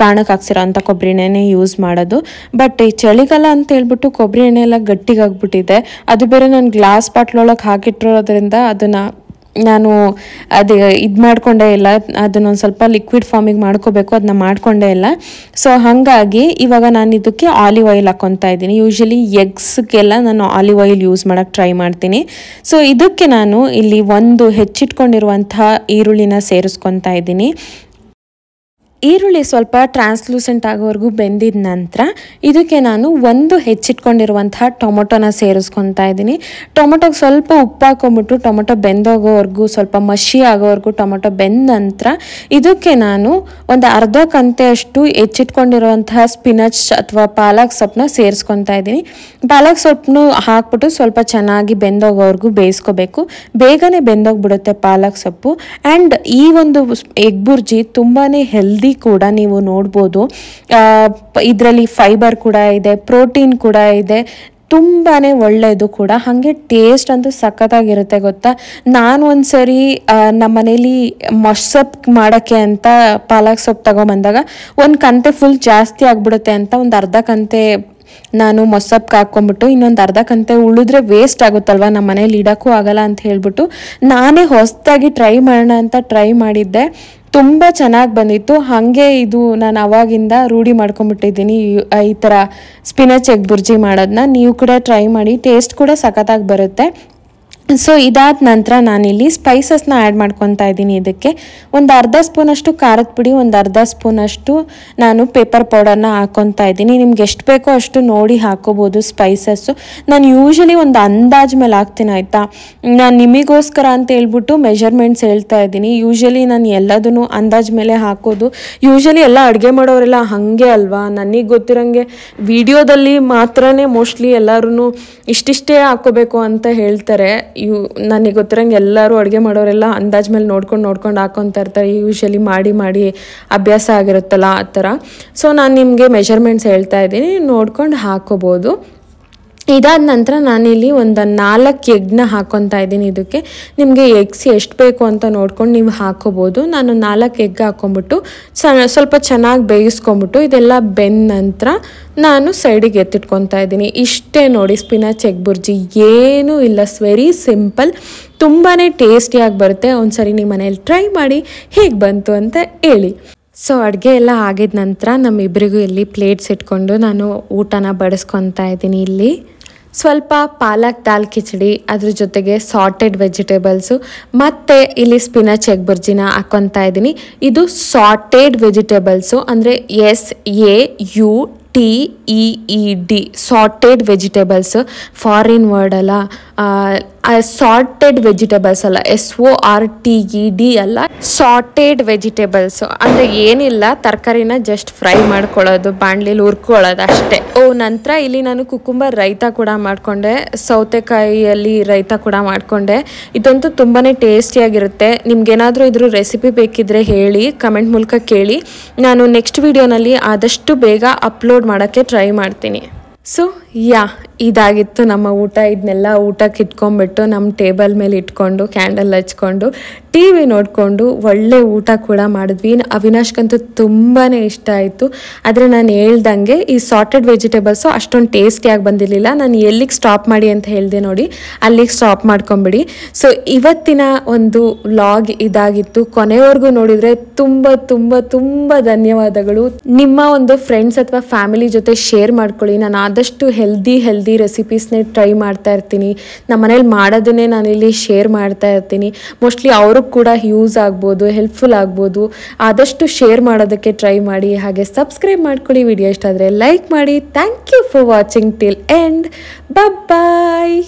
ಗಾಣಕ್ಕೆ ಹಾಕ್ಸಿರೋ ಅಂಥ ಕೊಬ್ಬರಿ ಎಣ್ಣೆನೇ ಯೂಸ್ ಮಾಡೋದು. ಬಟ್ ಈ ಚಳಿಗಾಲ ಅಂತ ಹೇಳ್ಬಿಟ್ಟು ಕೊಬ್ಬರಿ ಎಣ್ಣೆ ಎಲ್ಲ ಗಟ್ಟಿಗಾಗ್ಬಿಟ್ಟಿದೆ, ಅದು ಬೇರೆ ನಾನು ಗ್ಲಾಸ್ ಬಾಟ್ಲೊಳಗೆ ಹಾಕಿಟ್ಟಿರೋದ್ರಿಂದ ಅದನ್ನು ನಾನು ಇದು ಮಾಡಿಕೊಂಡೇ ಇಲ್ಲ, ಅದನ್ನೊಂದು ಸ್ವಲ್ಪ ಲಿಕ್ವಿಡ್ ಫಾರ್ಮಿಗೆ ಮಾಡ್ಕೋಬೇಕು, ಅದನ್ನ ಮಾಡಿಕೊಂಡೇ ಇಲ್ಲ. ಸೊ ಹಾಗಾಗಿ ಇವಾಗ ನಾನು ಇದಕ್ಕೆ ಆಲಿವ್ ಆಯಿಲ್ ಹಾಕ್ಕೊತಾ ಇದ್ದೀನಿ. ಯೂಶಲಿ ಎಗ್ಸ್ಗೆಲ್ಲ ನಾನು ಆಲಿವ್ ಆಯಿಲ್ ಯೂಸ್ ಮಾಡೋಕ್ಕೆ ಟ್ರೈ ಮಾಡ್ತೀನಿ. ಸೊ ಇದಕ್ಕೆ ನಾನು ಇಲ್ಲಿ ಒಂದು ಹೆಚ್ಚಿಟ್ಕೊಂಡಿರುವಂತಹ ಈರುಳ್ಳಿನ ಸೇರಿಸ್ಕೊತಾ ಇದ್ದೀನಿ. ಈರುಳ್ಳಿ ಸ್ವಲ್ಪ ಟ್ರಾನ್ಸ್ಲೂಸೆಂಟ್ ಆಗೋವರೆಗೂ ಬೆಂದಿದ ನಂತರ ಇದಕ್ಕೆ ನಾನು ಒಂದು ಹೆಚ್ಚಿಟ್ಕೊಂಡಿರುವಂತಹ ಟೊಮೊಟೊನ ಸೇರಿಸ್ಕೊತಾ ಇದ್ದೀನಿ. ಟೊಮೊಟೊಗೆ ಸ್ವಲ್ಪ ಉಪ್ಪು ಹಾಕೊಂಬಿಟ್ಟು ಟೊಮೊಟೊ ಬೆಂದೋಗೋವರೆಗೂ, ಸ್ವಲ್ಪ ಮಷಿ ಆಗೋವರೆಗೂ ಟೊಮೊಟೊ ಬೆಂದ ನಂತರ ಇದಕ್ಕೆ ನಾನು ಒಂದು ಅರ್ಧ ಕಂತೆ ಅಷ್ಟು ಹೆಚ್ಚಿಟ್ಕೊಂಡಿರುವಂತಹ ಸ್ಪಿನಚ್ ಅಥವಾ ಪಾಲಕ್ ಸೊಪ್ಪನ್ನ ಸೇರಿಸ್ಕೊತಾ ಇದ್ದೀನಿ. ಪಾಲಕ್ ಸೊಪ್ಪನ್ನು ಹಾಕ್ಬಿಟ್ಟು ಸ್ವಲ್ಪ ಚೆನ್ನಾಗಿ ಬೆಂದೋಗೋವರೆಗೂ ಬೇಯಿಸ್ಕೋಬೇಕು. ಬೇಗನೆ ಬೆಂದೋಗ್ಬಿಡುತ್ತೆ ಪಾಲಕ್ ಸೊಪ್ಪು. ಆ್ಯಂಡ್ ಈ ಒಂದು ಎಗ್ ಬುರ್ಜಿ ತುಂಬಾ ಹೆಲ್ದಿ ಕೂಡ, ನೀವು ನೋಡ್ಬೋದು. ಇದರಲ್ಲಿ ಫೈಬರ್ ಕೂಡ ಇದೆ, ಪ್ರೋಟೀನ್ ಕೂಡ ಇದೆ, ತುಂಬಾ ಒಳ್ಳೆಯದು ಕೂಡ. ಹಾಗೆ ಟೇಸ್ಟ್ ಅಂತೂ ಸಖತ್ತಾಗಿರುತ್ತೆ ಗೊತ್ತಾ. ನಾನು ಒಂದ್ಸರಿ ನಮ್ಮ ಮನೇಲಿ ಮೊಸಪ್ ಮಾಡೋಕ್ಕೆ ಅಂತ ಪಾಲಕ್ ಸೊಪ್ಪು ತಗೊಂಬಂದಾಗ ಒಂದು ಕಂತೆ ಫುಲ್ ಜಾಸ್ತಿ ಆಗಿಬಿಡುತ್ತೆ ಅಂತ ಒಂದು ಅರ್ಧ ಕಂತೆ ನಾನು ಮೊಸಪ್ಗೆ ಹಾಕ್ಕೊಂಬಿಟ್ಟು ಇನ್ನೊಂದು ಅರ್ಧ ಕಂತೆ ಉಳಿದ್ರೆ ವೇಸ್ಟ್ ಆಗುತ್ತಲ್ವ, ನಮ್ಮ ಮನೇಲಿ ಇಡೋಕ್ಕೂ ಆಗಲ್ಲ ಅಂತ ಹೇಳ್ಬಿಟ್ಟು ನಾನೇ ಹೊಸದಾಗಿ ಟ್ರೈ ಮಾಡೋಣ ಅಂತ ಟ್ರೈ ಮಾಡಿದ್ದೆ. ತುಂಬ ಚೆನ್ನಾಗಿ ಬಂದಿತ್ತು. ಹಾಗೆ ಇದು ನಾನು ಅವಾಗಿಂದ ರೂಢಿ ಮಾಡ್ಕೊಂಬಿಟ್ಟಿದ್ದೀನಿ ಈ ಥರ ಸ್ಪಿನಚ್ ಎಗ್ ಬುರ್ಜಿ ಮಾಡೋದನ್ನ. ನೀವು ಕೂಡ ಟ್ರೈ ಮಾಡಿ, ಟೇಸ್ಟ್ ಕೂಡ ಸಖತ್ತಾಗಿ ಬರುತ್ತೆ. ಸೊ ಇದಾದ ನಂತರ ನಾನಿಲ್ಲಿ ಸ್ಪೈಸಸ್ನ ಆ್ಯಡ್ ಮಾಡ್ಕೊತಾ ಇದ್ದೀನಿ. ಇದಕ್ಕೆ ಒಂದು ಅರ್ಧ ಸ್ಪೂನಷ್ಟು ಖಾರದ ಪುಡಿ, ಒಂದು ಅರ್ಧ ಸ್ಪೂನಷ್ಟು ನಾನು ಪೇಪರ್ ಪೌಡರ್ನ ಹಾಕ್ಕೊತಾ ಇದ್ದೀನಿ. ನಿಮ್ಗೆ ಎಷ್ಟು ಬೇಕೋ ಅಷ್ಟು ನೋಡಿ ಹಾಕೋಬೋದು ಸ್ಪೈಸಸ್ಸು. ನಾನು ಯೂಶ್ವಲಿ ಒಂದು ಅಂದಾಜು ಮೇಲೆ ಹಾಕ್ತೀನಿ ಆಯಿತಾ. ನಾನು ನಿಮಗೋಸ್ಕರ ಅಂತ ಹೇಳ್ಬಿಟ್ಟು ಮೆಷರ್ಮೆಂಟ್ಸ್ ಹೇಳ್ತಾ ಇದ್ದೀನಿ. ಯೂಶ್ವಲಿ ನಾನು ಎಲ್ಲದನ್ನು ಅಂದಾಜು ಮೇಲೆ ಹಾಕೋದು. ಯೂಶ್ವಲಿ ಎಲ್ಲ ಅಡುಗೆ ಮಾಡೋರೆಲ್ಲ ಹಾಗೆ ಅಲ್ವಾ, ನನಗೆ ಗೊತ್ತಿರೋಂಗೆ ವಿಡಿಯೋದಲ್ಲಿ ಮಾತ್ರನೇ ಮೋಸ್ಟ್ಲಿ ಎಲ್ಲರೂ ಇಷ್ಟಿಷ್ಟೇ ಹಾಕೋಬೇಕು ಅಂತ ಹೇಳ್ತಾರೆ. ನನಗೆ ಗೊತ್ತಿರಂಗೆ ಎಲ್ಲರೂ ಅಡುಗೆ ಮಾಡೋರೆಲ್ಲ ಅಂದಾಜು ಮೇಲೆ ನೋಡ್ಕೊಂಡು ಹಾಕೊತಾ ಇರ್ತಾರೆ. ಯೂಶ್ವಲಿ ಮಾಡಿ ಅಭ್ಯಾಸ ಆಗಿರುತ್ತಲ್ಲ ಆ ಥರ. ಸೊ ನಾನು ನಿಮಗೆ ಮೆಷರ್ಮೆಂಟ್ಸ್ ಹೇಳ್ತಾ ಇದ್ದೀನಿ, ನೋಡ್ಕೊಂಡು ಹಾಕೋಬೋದು. ಇದಾದ ನಂತರ ನಾನಿಲ್ಲಿ ಒಂದು 4 ಎಗ್ನ ಹಾಕ್ಕೊತಾ ಇದ್ದೀನಿ. ಇದಕ್ಕೆ ನಿಮಗೆ ಎಗ್ಸ್ ಎಷ್ಟು ಬೇಕು ಅಂತ ನೋಡ್ಕೊಂಡು ನೀವು ಹಾಕೋಬೋದು. ನಾನು 4 ಎಗ್ ಹಾಕ್ಕೊಂಬಿಟ್ಟು ಸ್ವಲ್ಪ ಚೆನ್ನಾಗಿ ಬೇಯಿಸ್ಕೊಂಬಿಟ್ಟು ಇದೆಲ್ಲ ಬೆಂದ ನಂತರ ನಾನು ಸೈಡಿಗೆ ಎತ್ತಿಟ್ಕೊತಾ ಇದ್ದೀನಿ. ಇಷ್ಟೇ ನೋಡಿ, ಸ್ಪಿನಾಚ್ ಎಗ್ ಬುರ್ಜಿ, ಏನೂ ಇಲ್ಲ, ವೆರಿ ಸಿಂಪಲ್, ತುಂಬಾ ಟೇಸ್ಟಿಯಾಗಿ ಬರುತ್ತೆ. ಒಂದ್ಸರಿ ನಿಮ್ಮ ಮನೇಲಿ ಟ್ರೈ ಮಾಡಿ ಹೇಗೆ ಬಂತು ಅಂತ ಹೇಳಿ. ಸೊ ಅಡುಗೆ ಎಲ್ಲ ಆಗಿದ ನಂತರ ನಮ್ಮಿಬ್ಬರಿಗೂ ಇಲ್ಲಿ ಪ್ಲೇಟ್ಸ್ ಇಟ್ಕೊಂಡು ನಾನು ಊಟನ ಬಡಿಸ್ಕೊತಾ ಇದ್ದೀನಿ. ಇಲ್ಲಿ ಸ್ವಲ್ಪ ಪಾಲಕ್ ದಾಲ್ ಕಿಚಡಿ, ಅದ್ರ ಜೊತೆಗೆ ಸಾಟೆಡ್ ವೆಜಿಟೇಬಲ್ಸು, ಮತ್ತು ಇಲ್ಲಿ ಸ್ಪಿನಾಚ್ ಎಗ್ ಬುರ್ಜಿನ ಹಾಕ್ಕೊತಾ ಇದ್ದೀನಿ. ಇದು ಸಾಟೆಡ್ ವೆಜಿಟೇಬಲ್ಸು ಅಂದರೆ SAUTED, ಸಾಟೆಡ್ ವೆಜಿಟೇಬಲ್ಸ್, ಫಾರಿನ್ ವರ್ಡ್ ಅಲ್ಲ. ಸಾಟೆಡ್ ವೆಜಿಟೇಬಲ್ಸ್ ಅಲ್ಲ, SORTED ಅಲ್ಲ, ಸಾಟೆಡ್ ವೆಜಿಟೇಬಲ್ಸ್ ಅಂದರೆ ಏನಿಲ್ಲ, ತರಕಾರಿನ ಜಸ್ಟ್ ಫ್ರೈ ಮಾಡ್ಕೊಳ್ಳೋದು, ಬಾಣಲಿಲಿ ಹುರ್ಕೊಳ್ಳೋದು ಅಷ್ಟೇ. ನಂತರ ಇಲ್ಲಿ ನಾನು ಕುಕುಂಬರ್ ರೈತ ಕೂಡ ಮಾಡಿಕೊಂಡೆ, ಸೌತೆಕಾಯಿಯಲ್ಲಿ ರೈತ ಕೂಡ ಮಾಡಿಕೊಂಡೆ. ಇದಂತೂ ತುಂಬಾ ಟೇಸ್ಟಿಯಾಗಿರುತ್ತೆ. ನಿಮ್ಗೇನಾದರೂ ಇದ್ರ ರೆಸಿಪಿ ಬೇಕಿದ್ರೆ ಹೇಳಿ, ಕಮೆಂಟ್ ಮೂಲಕ ಕೇಳಿ. ನಾನು ನೆಕ್ಸ್ಟ್ ವಿಡಿಯೋನಲ್ಲಿ ಆದಷ್ಟು ಬೇಗ ಅಪ್ಲೋಡ್ ಮಾಡೋಕ್ಕೆ ಟ್ರೈ ಮಾಡ್ತೀನಿ. ಸೊ ಇದಾಗಿತ್ತು ನಮ್ಮ ಊಟ. ಇದನ್ನೆಲ್ಲ ಊಟಕ್ಕೆ ಇಟ್ಕೊಂಡ್ಬಿಟ್ಟು ನಮ್ಮ ಟೇಬಲ್ ಮೇಲೆ ಇಟ್ಕೊಂಡು ಕ್ಯಾಂಡಲ್ ಹಚ್ಕೊಂಡು TV ನೋಡಿಕೊಂಡು ಒಳ್ಳೆ ಊಟ ಕೂಡ ಮಾಡಿದ್ವಿ. ಅವಿನಾಶ್ಗಂತೂ ತುಂಬಾ ಇಷ್ಟ ಆಯಿತು. ಆದರೆ ನಾನು ಹೇಳ್ದಂಗೆ ಈ ಸಾಟೆಡ್ ವೆಜಿಟೇಬಲ್ಸು ಅಷ್ಟೊಂದು ಟೇಸ್ಟಿಯಾಗಿ ಬಂದಿರಲಿಲ್ಲ. ನಾನು ಎಲ್ಲಿಗೆ ಸ್ಟಾಪ್ ಮಾಡಿ ಅಂತ ಹೇಳಿದೆ ನೋಡಿ, ಅಲ್ಲಿಗೆ ಸ್ಟಾಪ್ ಮಾಡ್ಕೊಂಬಿಡಿ. ಸೊ ಇವತ್ತಿನ ಒಂದು ವ್ಲಾಗ್ ಇದಾಗಿತ್ತು. ಕೊನೆವರೆಗೂ ನೋಡಿದರೆ ತುಂಬ ತುಂಬ ತುಂಬ ಧನ್ಯವಾದಗಳು. ನಿಮ್ಮ ಒಂದು ಫ್ರೆಂಡ್ಸ್ ಅಥವಾ ಫ್ಯಾಮಿಲಿ ಜೊತೆ ಶೇರ್ ಮಾಡ್ಕೊಳ್ಳಿ. ನಾನು ಆದಷ್ಟು ಹೆಲ್ದಿ ರೆಸಿಪೀಸ್ನೇ ಟ್ರೈ ಮಾಡ್ತಾ ಇರ್ತೀನಿ. ನಮ್ಮ ಮನೇಲಿ ಮಾಡೋದನ್ನೇ ನಾನಿಲ್ಲಿ ಶೇರ್ ಮಾಡ್ತಾ ಇರ್ತೀನಿ. ಮೋಸ್ಟ್ಲಿ ಅವ್ರಿಗೆ ಕೂಡ ಯೂಸ್ ಆಗ್ಬೋದು, ಹೆಲ್ಪ್ಫುಲ್ ಆಗ್ಬೋದು. ಆದಷ್ಟು ಶೇರ್ ಮಾಡೋದಕ್ಕೆ ಟ್ರೈ ಮಾಡಿ. ಹಾಗೆ ಸಬ್ಸ್ಕ್ರೈಬ್ ಮಾಡ್ಕೊಳ್ಳಿ. ವಿಡಿಯೋ ಇಷ್ಟ ಆದರೆ ಲೈಕ್ ಮಾಡಿ. Thank you for watching till end. Bye.